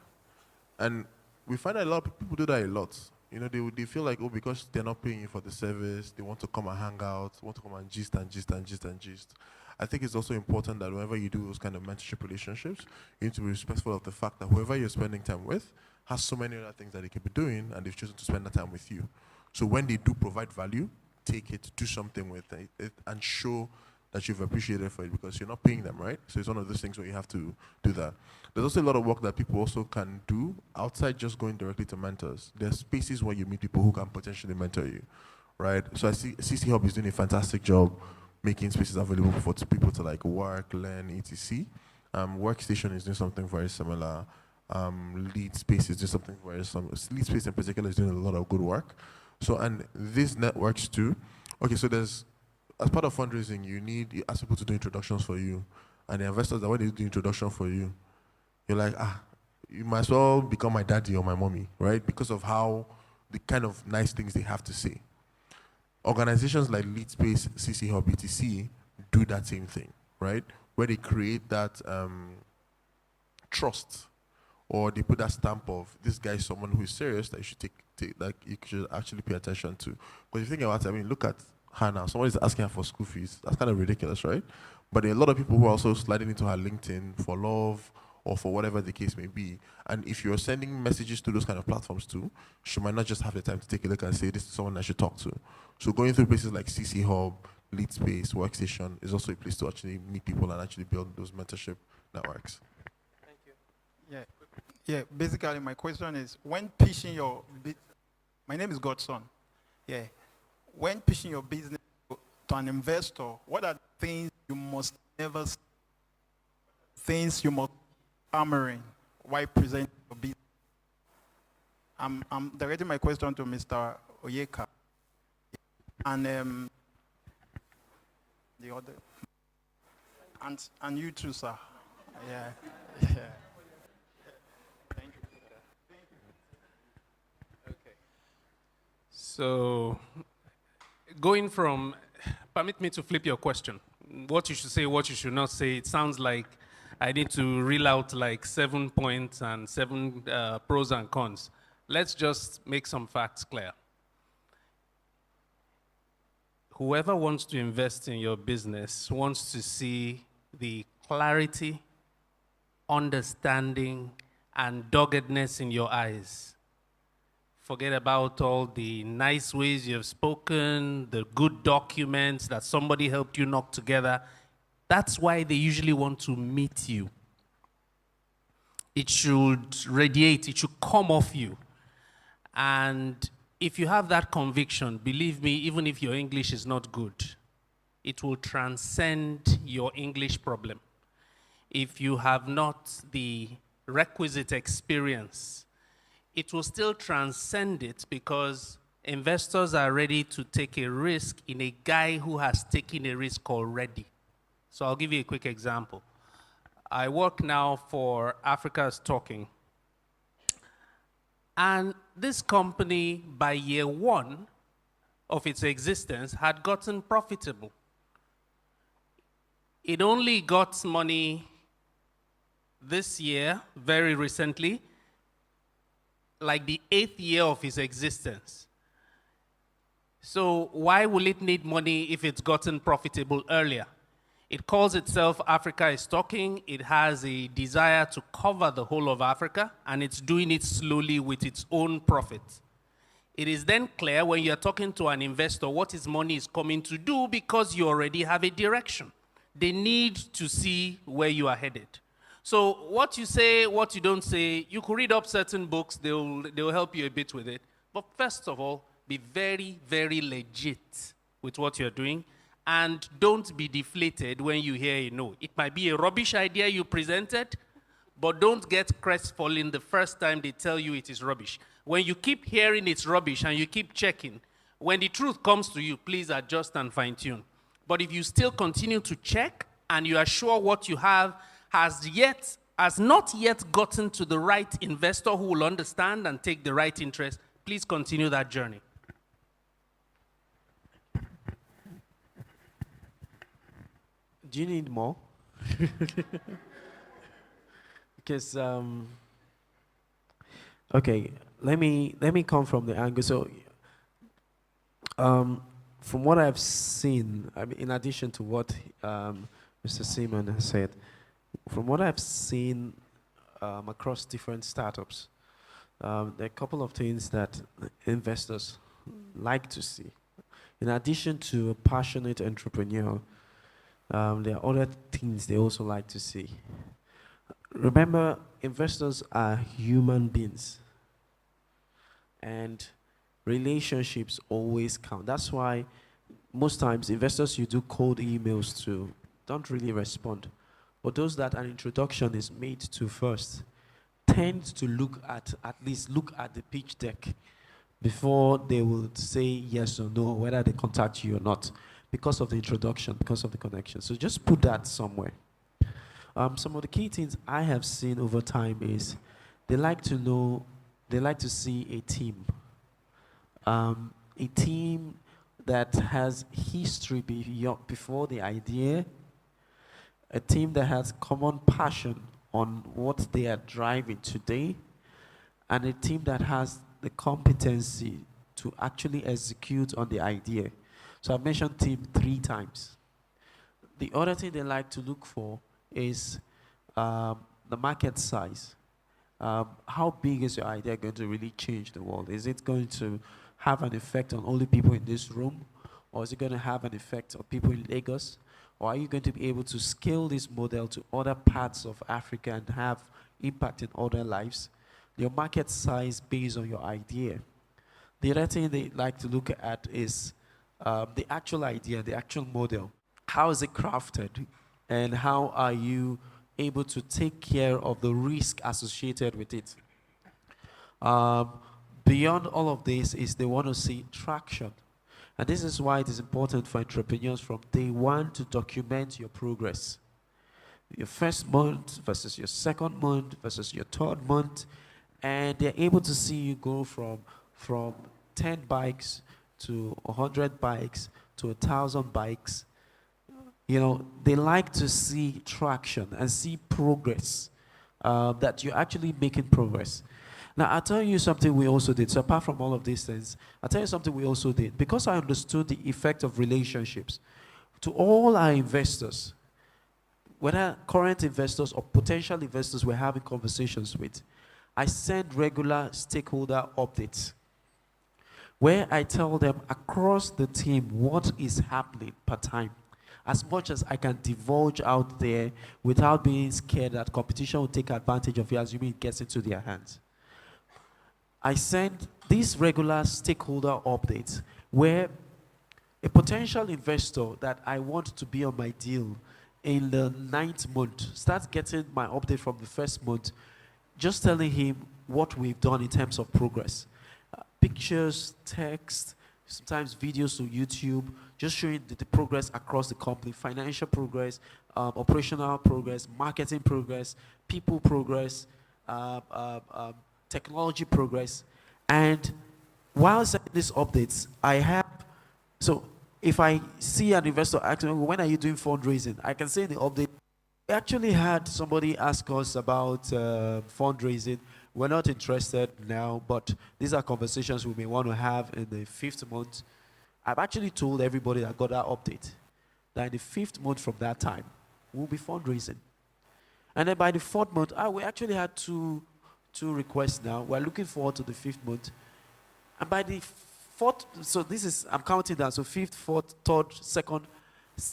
And we find that a lot of people do that a lot. They feel like, oh, because they're not paying you for the service, they want to come and hang out, want to come and gist and gist and gist and gist. I think it's also important that whenever you do those kind of mentorship relationships, you need to be respectful of the fact that whoever you're spending time with has so many other things that they could be doing, and they've chosen to spend that time with you. So when they do provide value, take it, do something with it, and show that you've appreciated for it, because you're not paying them, right? So it's one of those things where you have to do that. There's also a lot of work that people also can do outside just going directly to mentors. There's spaces where you meet people who can potentially mentor you, right? So I see CC Hub is doing a fantastic job making spaces available for people to like work, learn, etc. Workstation is doing something very similar. Lead Space is doing something very similar. Lead Space in particular is doing a lot of good work. So, and these networks too. Okay, so there's, as part of fundraising, you ask people to do introductions for you. And the investors, that when they do introduction for you, you're like, you might as well become my daddy or my mommy, right? Because of how the kind of nice things they have to say. Organizations like LeadSpace, CC Hub, BTC do that same thing, right? Where they create that trust, or they put that stamp of, this guy is someone who is serious that you should you should actually pay attention to. Because if you think about it, I mean, look at her now. Someone is asking her for school fees. That's kind of ridiculous, right? But there are a lot of people who are also sliding into her LinkedIn for love or for whatever the case may be. And if you're sending messages to those kind of platforms too, she might not just have the time to take a look and say, this is someone I should talk to. So going through places like CC Hub, LeadSpace, Workstation is also a place to actually meet people and actually build those mentorship networks. Thank you. Yeah. Basically, my question is, when pitching your my name is Godson. Yeah. When pitching your business to an investor, what are things you must never see, things you must hammering while presenting your business? I'm directing my question to Mr. Oyeka. And the other, and you too, sir. Yeah. Thank you. Okay. So, going from, permit me to flip your question. What you should say, what you should not say. It sounds like I need to reel out like 7 points and 7 pros and cons. Let's just make some facts clear. Whoever wants to invest in your business wants to see the clarity, understanding, and doggedness in your eyes. Forget about all the nice ways you've spoken, the good documents that somebody helped you knock together. That's why they usually want to meet you. It should radiate, it should come off you. And if you have that conviction, believe me, even if your English is not good, it will transcend your English problem. If you have not the requisite experience, it will still transcend it, because investors are ready to take a risk in a guy who has taken a risk already. So I'll give you a quick example. I work now for Africa's Talking. And this company, by year 1 of its existence, had gotten profitable. It only got money this year, very recently, like the 8th year of his existence. So why will it need money if it's gotten profitable earlier? It calls itself Africa is Talking. It has a desire to cover the whole of Africa, and it's doing it slowly with its own profit. It is then clear when you're talking to an investor what his money is coming to do, because you already have a direction. They need to see where you are headed. So what you say, what you don't say, you could read up certain books, they'll help you a bit with it. But first of all, be very, very legit with what you're doing, and don't be deflated when you hear a no. It might be a rubbish idea you presented, but don't get crestfallen the first time they tell you it is rubbish. When you keep hearing it's rubbish and you keep checking, when the truth comes to you, please adjust and fine-tune. But if you still continue to check and you are sure what you have has not yet gotten to the right investor who will understand and take the right interest, please continue that journey. Do you need more? Because okay, let me come from the angle. So, from what I've seen, I mean, in addition to what Mr. Seaman has said, from what I've seen across different startups, there are a couple of things that investors like to see. In addition to a passionate entrepreneur, there are other things they also like to see. Remember, investors are human beings, and relationships always count. That's why most times investors you do cold emails to don't really respond. But those that an introduction is made to first tend to at least look at the pitch deck before they will say yes or no, whether they contact you or not, because of the introduction, because of the connection. So just put that somewhere. Some of the key things I have seen over time is they like to see a team. A team that has history before the idea, a team that has common passion on what they are driving today, and a team that has the competency to actually execute on the idea. So I've mentioned team 3 times. The other thing they like to look for is the market size. How big is your idea going to really change the world? Is it going to have an effect on only people in this room? Or is it going to have an effect on people in Lagos? Or are you going to be able to scale this model to other parts of Africa and have impact in other lives? Your market size based on your idea. The other thing they like to look at is the actual idea, the actual model. How is it crafted? And how are you able to take care of the risk associated with it? Beyond all of this is they want to see traction. And this is why it is important for entrepreneurs from day one to document your progress. Your first month versus your second month versus your third month. And they're able to see you go from 10 bikes to 100 bikes to 1,000 bikes. You know, they like to see traction and see progress, that you're actually making progress. Now, I'll tell you something we also did. So apart from all of these things, I'll tell you something we also did. Because I understood the effect of relationships, to all our investors, whether current investors or potential investors we're having conversations with, I send regular stakeholder updates where I tell them across the team what is happening per time, as much as I can divulge out there without being scared that competition will take advantage of it, assuming it gets into their hands. I send these regular stakeholder updates where a potential investor that I want to be on my deal in the 9th month starts getting my update from the 1st month, just telling him what we've done in terms of progress. Pictures, text, sometimes videos to YouTube, just showing the progress across the company, financial progress, operational progress, marketing progress, people progress, technology progress. And while sending these updates, so if I see an investor asking, when are you doing fundraising? I can say in the update, We actually had somebody ask us about fundraising. We're not interested now, but these are conversations we may want to have in the 5th month. I've actually told everybody that got that update that in the 5th month from that time, we'll be fundraising. And then by the 4th month, we actually had two requests now. We're looking forward to the 5th month. And by the 4th, so this is, I'm counting down, so 5th, 4th, 3rd, 2nd.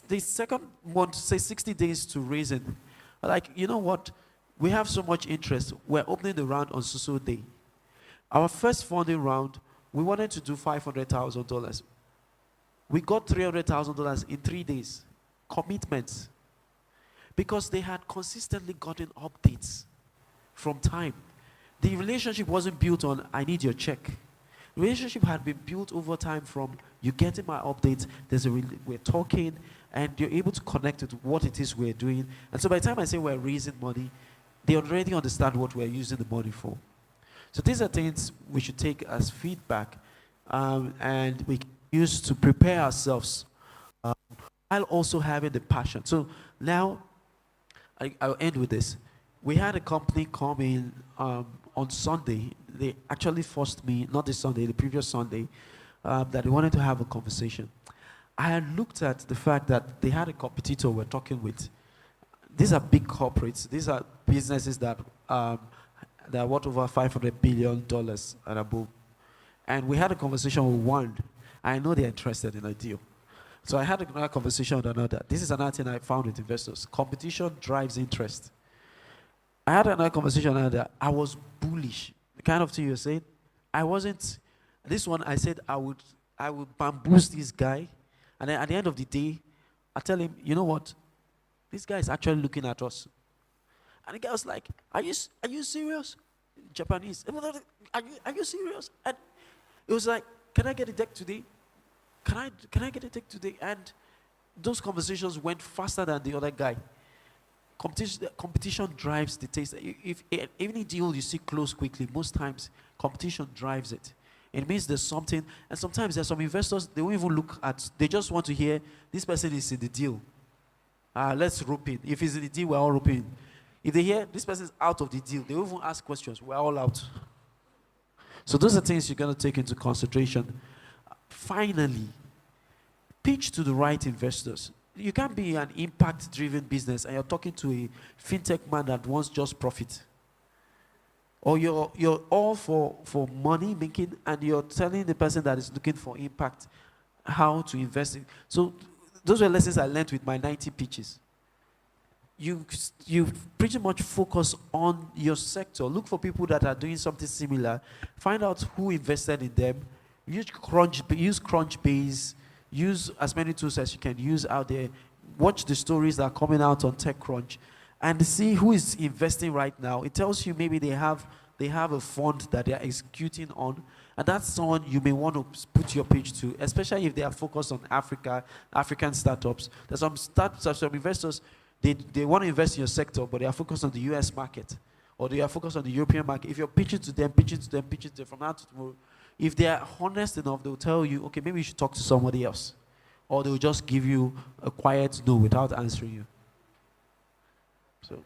The 2nd month, say 60 days to raising. Like, you know what? We have so much interest. We're opening the round on so day. Our first funding round, we wanted to do $500,000. We got $300,000 in 3 days. Commitments. Because they had consistently gotten updates from time. The relationship wasn't built on, I need your check. The relationship had been built over time from, you getting my updates, we're talking, and you're able to connect with what it is we're doing. And so by the time I say we're raising money, they already understand what we're using the money for. So these are things we should take as feedback, and we can use to prepare ourselves, while also having the passion. So now, I'll end with this. We had a company come in on Sunday. They actually forced me, not this Sunday, the previous Sunday, that they wanted to have a conversation. I had looked at the fact that they had a competitor we're talking with. These are big corporates. These are businesses that are worth over $500 billion and above. And we had a conversation with one. I know they're interested in a deal. So I had another conversation with another. This is another thing I found with investors. Competition drives interest. I had another conversation with another. I was bullish. The kind of thing you're saying. I wasn't. This one, I said I would bamboozle this guy. And then at the end of the day, I tell him, you know what? This guy is actually looking at us. And the guy was like, are you serious? Japanese. Are you serious? And it was like, can I get a deck today? Can I get a deck today? And those conversations went faster than the other guy. Competition drives the taste. If any deal you see close quickly, most times competition drives it. It means there's something, and sometimes there's some investors, they won't even look at, they just want to hear, this person is in the deal. Let's rope in. If he's in the deal, we're all roping. If they hear, this person is out of the deal, they won't even ask questions, we're all out. So those are things you're going to take into consideration. Finally, pitch to the right investors. You can't be an impact-driven business and you're talking to a fintech man that wants just profit. Or you're all for money making and you're telling the person that is looking for impact how to invest in. So those were lessons I learned with my 90 pitches. You pretty much focus on your sector. Look for people that are doing something similar. Find out who invested in them. Use Crunchbase. Use as many tools as you can use out there. Watch the stories that are coming out on TechCrunch. And see who is investing right now. It tells you maybe they have a fund that they are executing on, and that's someone you may want to put your pitch to, especially if they are focused on African startups. There's some investors, they want to invest in your sector, but they are focused on the US market, or they are focused on the European market. If you're pitching to them from now to tomorrow, if they are honest enough, they'll tell you, okay, maybe you should talk to somebody else. Or they'll just give you a quiet no without answering you. So,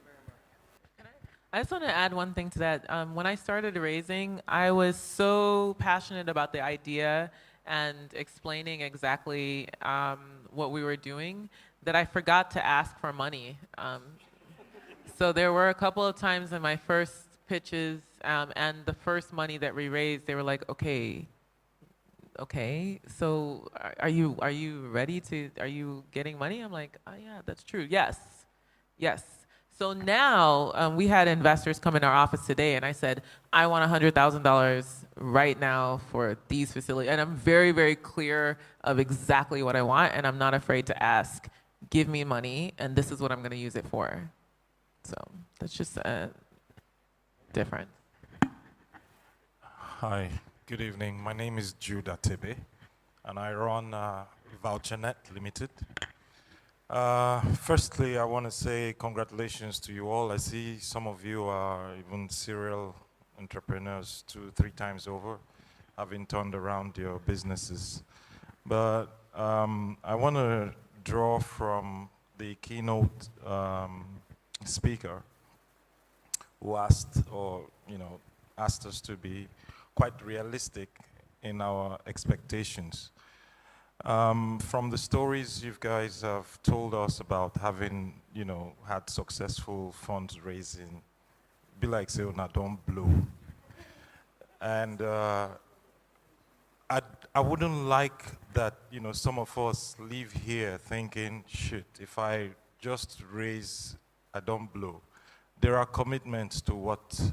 I just want to add one thing to that. When I started raising, I was so passionate about the idea and explaining exactly what we were doing that I forgot to ask for money. So there were a couple of times in my first pitches and the first money that we raised, they were like, okay, so are you ready to, are you getting money? I'm like, oh yeah, that's true, yes. So now we had investors come in our office today and I said, I want $100,000 right now for these facilities. And I'm very, very clear of exactly what I want and I'm not afraid to ask, give me money and this is what I'm gonna use it for. So that's just different. Hi, good evening. My name is Jude Atebe and I run VoucherNet Limited. Firstly, I want to say congratulations to you all. I see some of you are even serial entrepreneurs 2-3 times over, having turned around your businesses. But I want to draw from the keynote speaker who asked, or asked us to be quite realistic in our expectations. From the stories you guys have told us about having, had successful fundraising, be like say, "Una don't blow," and I wouldn't like that, some of us leave here thinking, "Shit, if I just raise, I don't blow." There are commitments to what,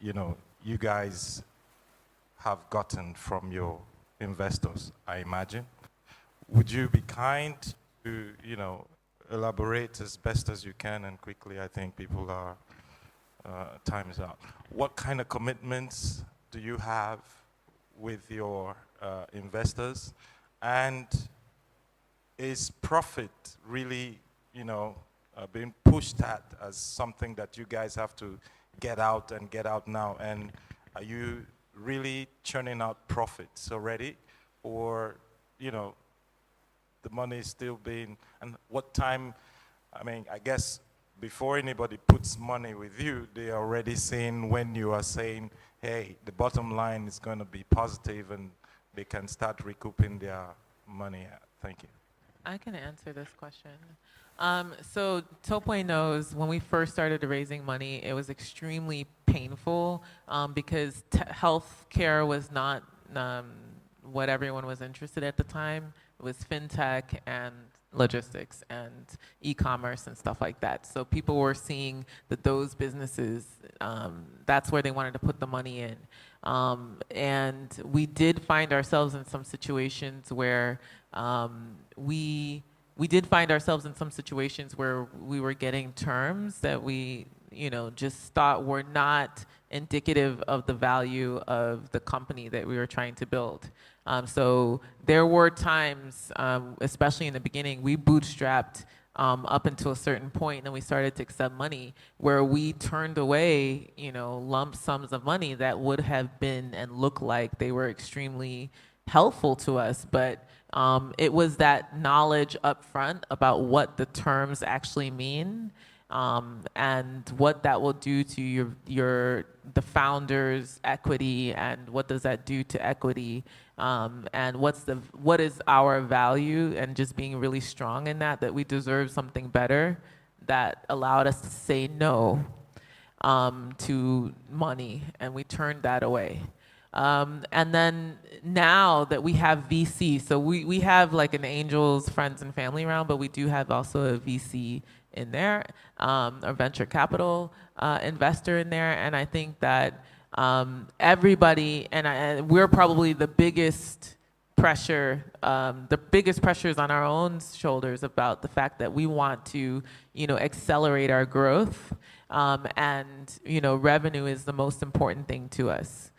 you guys have gotten from your investors, I imagine. Would you be kind to, elaborate as best as you can and quickly? I think people are, time is out. What kind of commitments do you have with your investors? And is profit really, being pushed at as something that you guys have to get out now? And are you really churning out profits already? Or, the money is still being, and what time, I guess before anybody puts money with you, they are already saying, when you are saying, hey, the bottom line is going to be positive and they can start recouping their money. Thank you. I can answer this question. So Topway knows when we first started raising money, it was extremely painful because healthcare was not what everyone was interested at the time. It was fintech and logistics and e-commerce and stuff like that. So people were seeing that those businesses, that's where they wanted to put the money in. And we did find ourselves in some situations where we were getting terms that we, just thought were not indicative of the value of the company that we were trying to build. So there were times, especially in the beginning, we bootstrapped up until a certain point, and then we started to accept money where we turned away, lump sums of money that would have been and looked like they were extremely helpful to us, but it was that knowledge up front about what the terms actually mean, and what that will do to the founder's equity, and what does that do to equity, and what is our value, and just being really strong in that we deserve something better, that allowed us to say no to money, and we turned that away. And then now that we have VC, so we have like an angels, friends, and family round, but we do have also a VC in there, a venture capital investor in there, and I think that everybody, and we're probably the biggest pressure, the biggest pressures on our own shoulders about the fact that we want to, accelerate our growth, and revenue is the most important thing to us.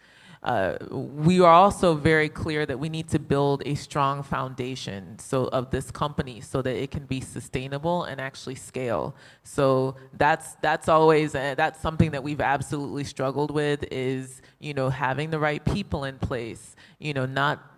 We are also very clear that we need to build a strong foundation of this company so that it can be sustainable and actually scale. So that's always that's something that we've absolutely struggled with, is having the right people in place, not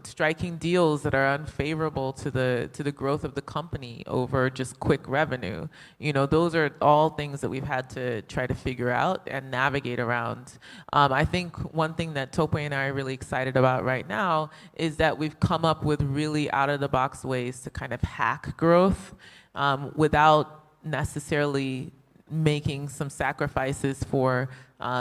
striking deals that are unfavorable to the growth of the company over just quick revenue. Those are all things that we've had to try to figure out and navigate around. I think one thing that Tope and I are really excited about right now is that we've come up with really out-of-the-box ways to kind of hack growth without necessarily making some sacrifices for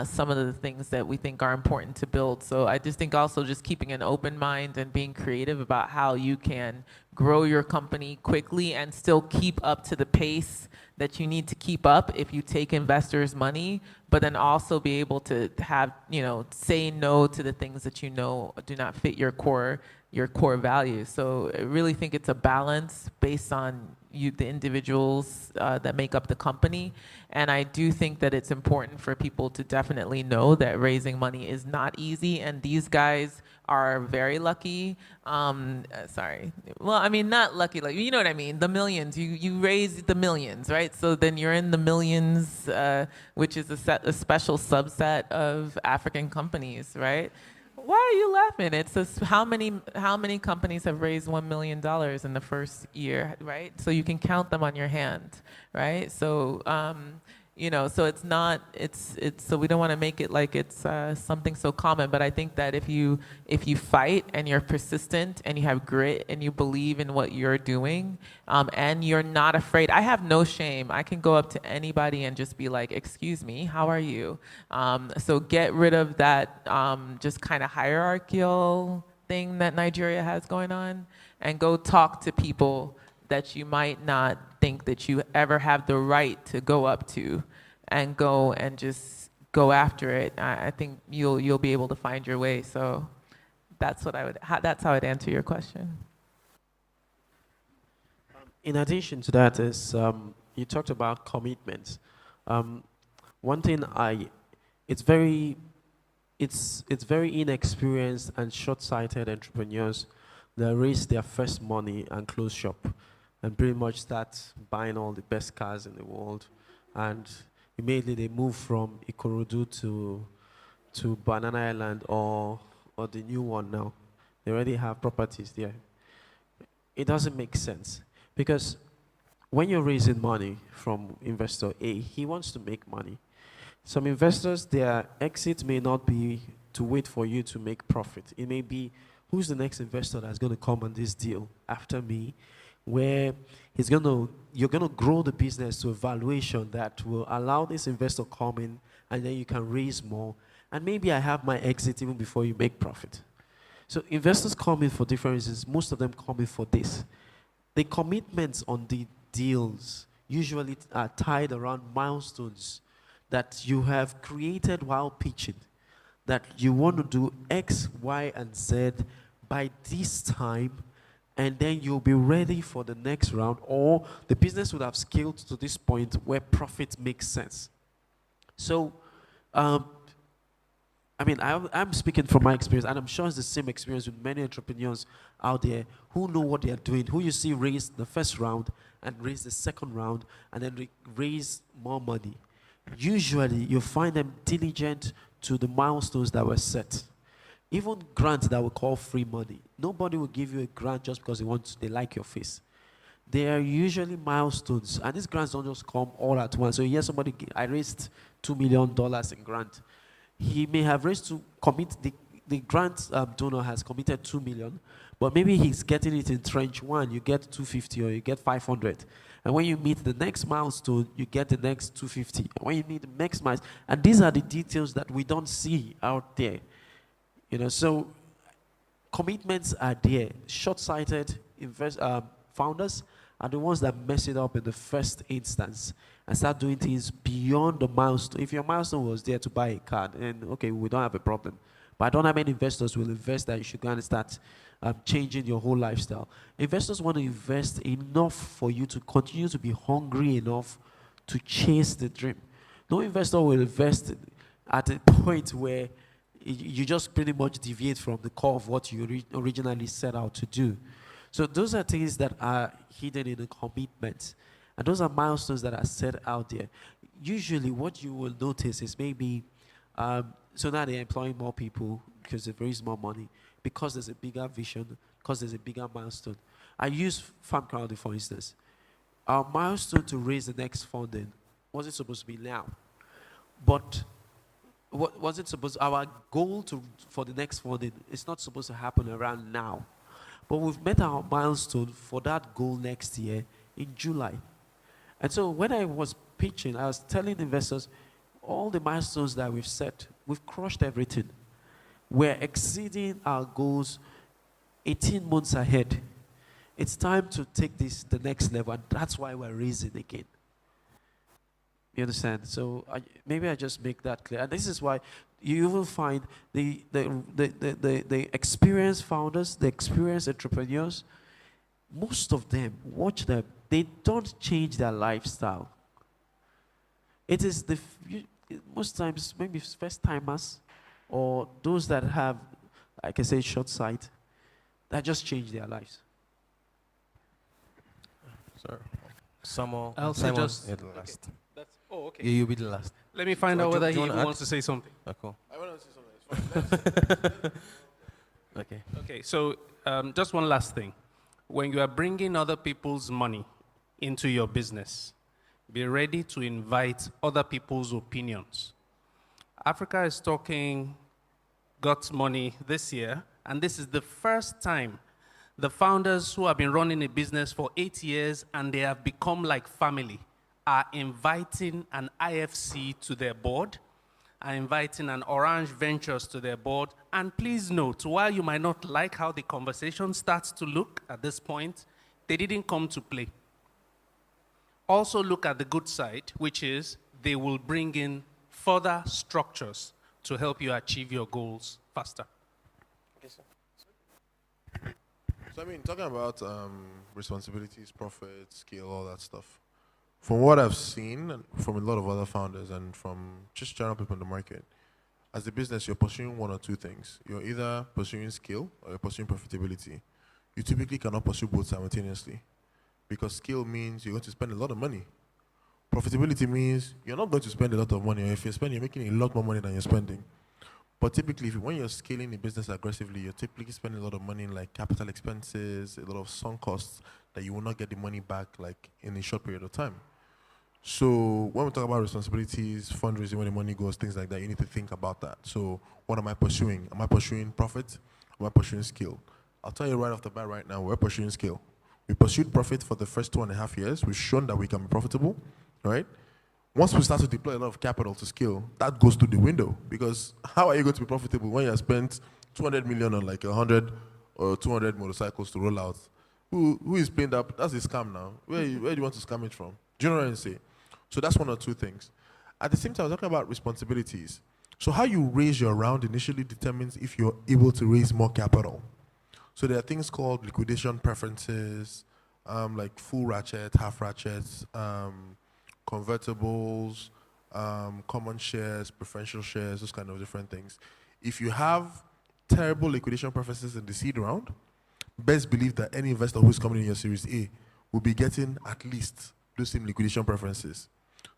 some of the things that we think are important to build. So I just think also just keeping an open mind and being creative about how you can grow your company quickly and still keep up to the pace that you need to keep up if you take investors' money, but then also be able to have, say no to the things that do not fit your core values. So I really think it's a balance based on the individuals that make up the company. And I do think that it's important for people to definitely know that raising money is not easy, and these guys are very lucky. Sorry. Well, I mean, not lucky, like, you know what I mean? The millions, you raise the millions, right? So then you're in the millions, which is a special subset of African companies, right? Why are you laughing? It's just how many companies have raised $1 million in the first year, right? So you can count them on your hand, right? So so it's not so we don't want to make it like it's something so common. But I think that if you fight and you're persistent and you have grit and you believe in what you're doing, and you're not afraid. I have no shame. I can go up to anybody and just be like, "Excuse me, how are you?" So get rid of that just kind of hierarchical thing that Nigeria has going on, and go talk to people that you might not think that you ever have the right to go up to, and go and just go after it. I think you'll be able to find your way. So that's how I'd answer your question. In addition to that is, you talked about commitment. One thing it's very inexperienced and short-sighted entrepreneurs that raise their first money and close shop and pretty much start buying all the best cars in the world, and immediately they move from Ikorodu to Banana Island or the new one now. They already have properties there. It doesn't make sense, because when you're raising money from investor A, he wants to make money. Some investors, their exit may not be to wait for you to make profit. It may be, who's the next investor that's going to come on this deal after me, where you're gonna grow the business to a valuation that will allow this investor come in, and then you can raise more. And maybe I have my exit even before you make profit. So investors come in for different reasons. Most of them come in for this. The commitments on the deals usually are tied around milestones that you have created while pitching, that you want to do X, Y, and Z by this time, and then you'll be ready for the next round, or the business would have scaled to this point where profit makes sense. So, I'm speaking from my experience, and I'm sure it's the same experience with many entrepreneurs out there who know what they are doing, who you see raise the first round and raise the second round and then raise more money. Usually, you find them diligent to the milestones that were set. Even grants that we call free money. Nobody will give you a grant just because they like your face. They are usually milestones, and these grants don't just come all at once. So you hear somebody, I raised $2 million in grant. He may have raised to commit, the grant donor has committed 2 million, but maybe he's getting it in tranche one. You get 250 or you get 500. And when you meet the next milestone, you get the next 250. And when you meet the next milestone, and these are the details that we don't see out there. So commitments are there. Short-sighted founders are the ones that mess it up in the first instance and start doing things beyond the milestone. If your milestone was there to buy a car, then okay, we don't have a problem. But I don't have many investors who will invest that you should go and start changing your whole lifestyle. Investors want to invest enough for you to continue to be hungry enough to chase the dream. No investor will invest at a point where you just pretty much deviate from the core of what you originally set out to do. So those are things that are hidden in the commitment. And those are milestones that are set out there. Usually what you will notice is maybe, so now they're employing more people because they've raised more money, because there's a bigger vision, because there's a bigger milestone. I use farm crowding, for instance. Our milestone to raise the next funding wasn't supposed to be now. But what was it supposed? Our goal for the next funding is not supposed to happen around now, but we've met our milestone for that goal next year in July. And so when I was pitching, I was telling investors, all the milestones that we've set, we've crushed everything. We're exceeding our goals 18 months ahead. It's time to take this the next level, and that's why we're raising again. You understand? So maybe I just make that clear. And this is why you will find the experienced founders, the experienced entrepreneurs, most of them, watch them, they don't change their lifestyle. It is most times maybe first timers or those that have, like I say, short sight, that just change their lives. Sir, Samuel. I'll Simon, suggest. you're the last. Okay. Yeah, you'll be the last. Let me find out Do whether you he wanna even add? wants to say something. Oh, cool. I want to say something. Okay. Okay, so just one last thing. When you are bringing other people's money into your business, be ready to invite other people's opinions. Africa is got money this year, and this is the first time the founders who have been running a business for 8 years and they have become like family are inviting an IFC to their board, are inviting an Orange Ventures to their board. And please note, while you might not like how the conversation starts to look at this point, they didn't come to play. Also look at the good side, which is they will bring in further structures to help you achieve your goals faster. Okay, sir. So I mean, talking about responsibilities, profit, scale, all that stuff. From what I've seen from a lot of other founders and from just general people in the market, as a business, you're pursuing one or two things. You're either pursuing scale or you're pursuing profitability. You typically cannot pursue both simultaneously because scale means you're going to spend a lot of money. Profitability means you're not going to spend a lot of money, or if you're spending, you're making a lot more money than you're spending. But typically, when you're scaling the business aggressively, you're typically spending a lot of money in like capital expenses, a lot of sunk costs that you will not get the money back like in a short period of time. So when we talk about responsibilities, fundraising, where the money goes, things like that, you need to think about that. So what am I pursuing? Am I pursuing profit? Am I pursuing skill? I'll tell you right off the bat right now, we're pursuing skill. We pursued profit for the first 2.5 years. We've shown that we can be profitable, right? Once we start to deploy a lot of capital to scale, that goes through the window, because how are you going to be profitable when you have spent 200 million on like 100 or 200 motorcycles to roll out? Who is paying that? That's a scam now. Where do you want to scam it from? Do you know what I'm saying? So that's one or two things. At the same time, I was talking about responsibilities. So how you raise your round initially determines if you're able to raise more capital. So there are things called liquidation preferences, like full ratchet, half ratchets, convertibles, common shares, preferential shares, those kind of different things. If you have terrible liquidation preferences in the seed round, best believe that any investor who's coming in your Series A will be getting at least those same liquidation preferences.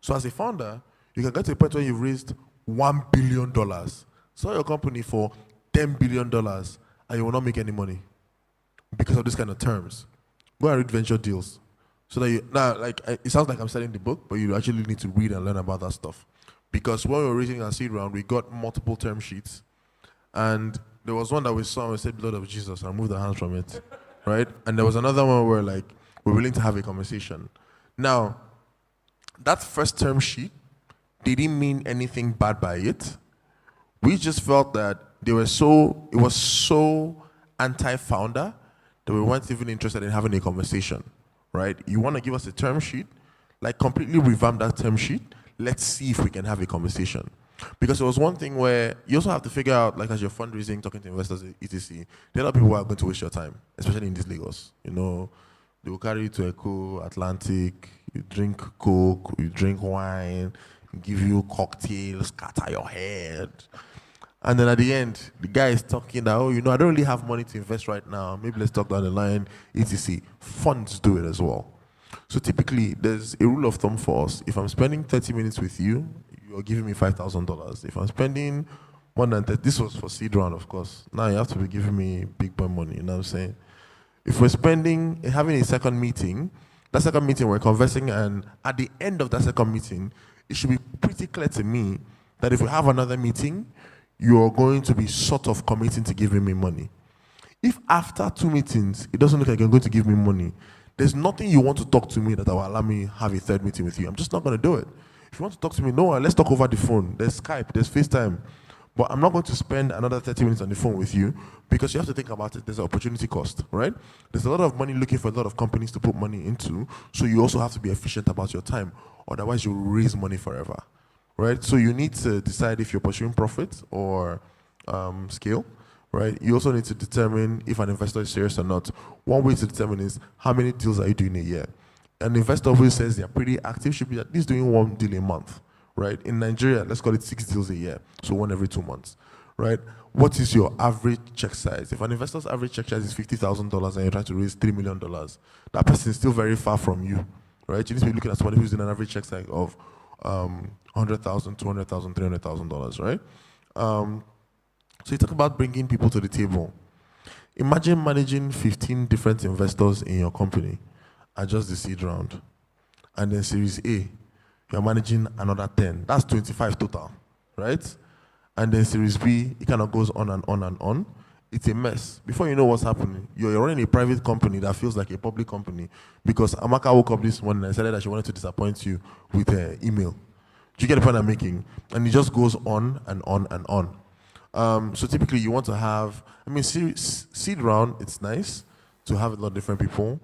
So as a founder, you can get to a point where you've raised $1 billion, sell your company for $10 billion, and you will not make any money because of this kind of terms. Go and read venture deals. So that it sounds like I'm selling the book, but you actually need to read and learn about that stuff. Because when we were raising our seed round, we got multiple term sheets. And there was one that we saw and we said, blood of Jesus, and moved our hands from it, right? And there was another one where we're willing to have a conversation. Now, that first term sheet didn't mean anything bad by it. We just felt that it was so anti-founder that we weren't even interested in having a conversation, right? You want to give us a term sheet, completely revamp that term sheet. Let's see if we can have a conversation. Because there was one thing where you also have to figure out, as you're fundraising, talking to investors, etc., there are a lot of people who are going to waste your time, especially in this Lagos. You know, they will carry you to Echo, Atlantic, you drink Coke, you drink wine, give you cocktails, scatter your head. And then at the end, the guy is talking that, I don't really have money to invest right now. Maybe let's talk down the line, etc. Funds do it as well. So typically, there's a rule of thumb for us. If I'm spending 30 minutes with you, you're giving me $5,000. If I'm spending more than 30, this was for seed round, of course. Now you have to be giving me big boy money, you know what I'm saying? If we're having a second meeting, that second meeting we're conversing, and at the end of that second meeting, it should be pretty clear to me that if we have another meeting, you're going to be sort of committing to giving me money. If after 2 meetings, it doesn't look like you're going to give me money, there's nothing you want to talk to me that will allow me have a third meeting with you. I'm just not going to do it. If you want to talk to me, no, let's talk over the phone. There's Skype, there's FaceTime. But I'm not going to spend another 30 minutes on the phone with you, because you have to think about it. There's an opportunity cost, right? There's a lot of money looking for a lot of companies to put money into, so you also have to be efficient about your time. Otherwise, you'll raise money forever, right? So you need to decide if you're pursuing profit or scale, right? You also need to determine if an investor is serious or not. One way to determine is how many deals are you doing a year? An investor who says they're pretty active should be at least doing 1 deal a month, right? In Nigeria, let's call it 6 deals a year, so 1 every 2 months, right? What is your average check size? If an investor's average check size is $50,000 and you're trying to raise $3 million, that person is still very far from you, right? You need to be looking at somebody who's in an average check size of $100,000, $200,000, $300,000, right? So you talk about bringing people to the table. Imagine managing 15 different investors in your company at just the seed round. And then Series A, you're managing another 10. That's 25 total, right? And then Series B, it kind of goes on and on and on. It's a mess. Before you know what's happening, you're running a private company that feels like a public company because Amaka woke up this morning and said that she wanted to disappoint you with her email. Do you get the point I'm making? And it just goes on and on and on. So typically you want to have, seed round, it's nice to have a lot of different people.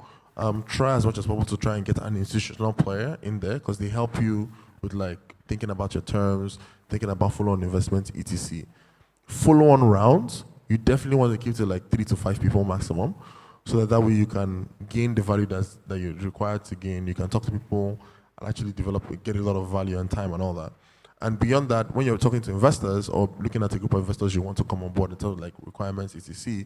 Try as much as possible to try and get an institutional player in there because they help you with like thinking about your terms, thinking about follow-on investment, etc. Follow-on rounds, you definitely want to keep to like 3 to 5 people maximum so that way you can gain the value that you're required to gain. You can talk to people and actually get a lot of value and time and all that. And beyond that, when you're talking to investors or looking at a group of investors you want to come on board in terms of like requirements, etc.,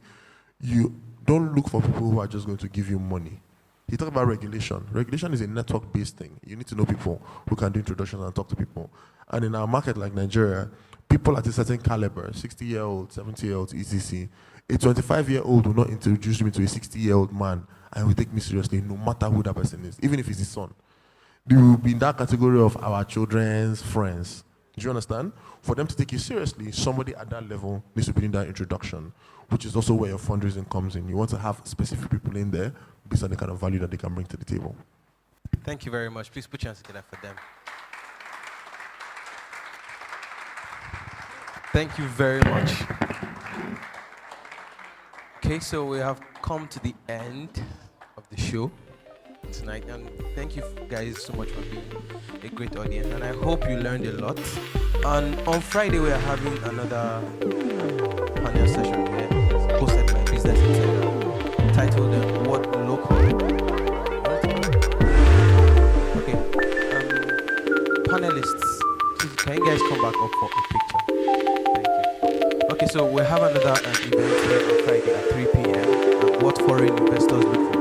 you don't look for people who are just going to give you money. You talk about regulation. Regulation is a network-based thing. You need to know people who can do introductions and talk to people. And in our market like Nigeria, people at a certain caliber, 60-year-olds, 70-year-olds, etc., a 25-year-old will not introduce me to a 60-year-old man and will take me seriously no matter who that person is, even if it's his son. They will be in that category of our children's friends. Do you understand? For them to take you seriously, somebody at that level needs to be in that introduction, which is also where your fundraising comes in. You want to have specific people in there based on the kind of value that they can bring to the table. Thank you very much. Please put your hands together for them. Thank you very much. Okay, so we have come to the end of the show tonight, and thank you guys so much for being a great audience, and I hope you learned a lot. And on Friday we are having another panel session here hosted by Business Insider titled What Local. Okay, panelists, please, can you guys come back up for a picture? Thank you. Okay, so we have another event here on Friday at 3 p.m. What foreign investors look for.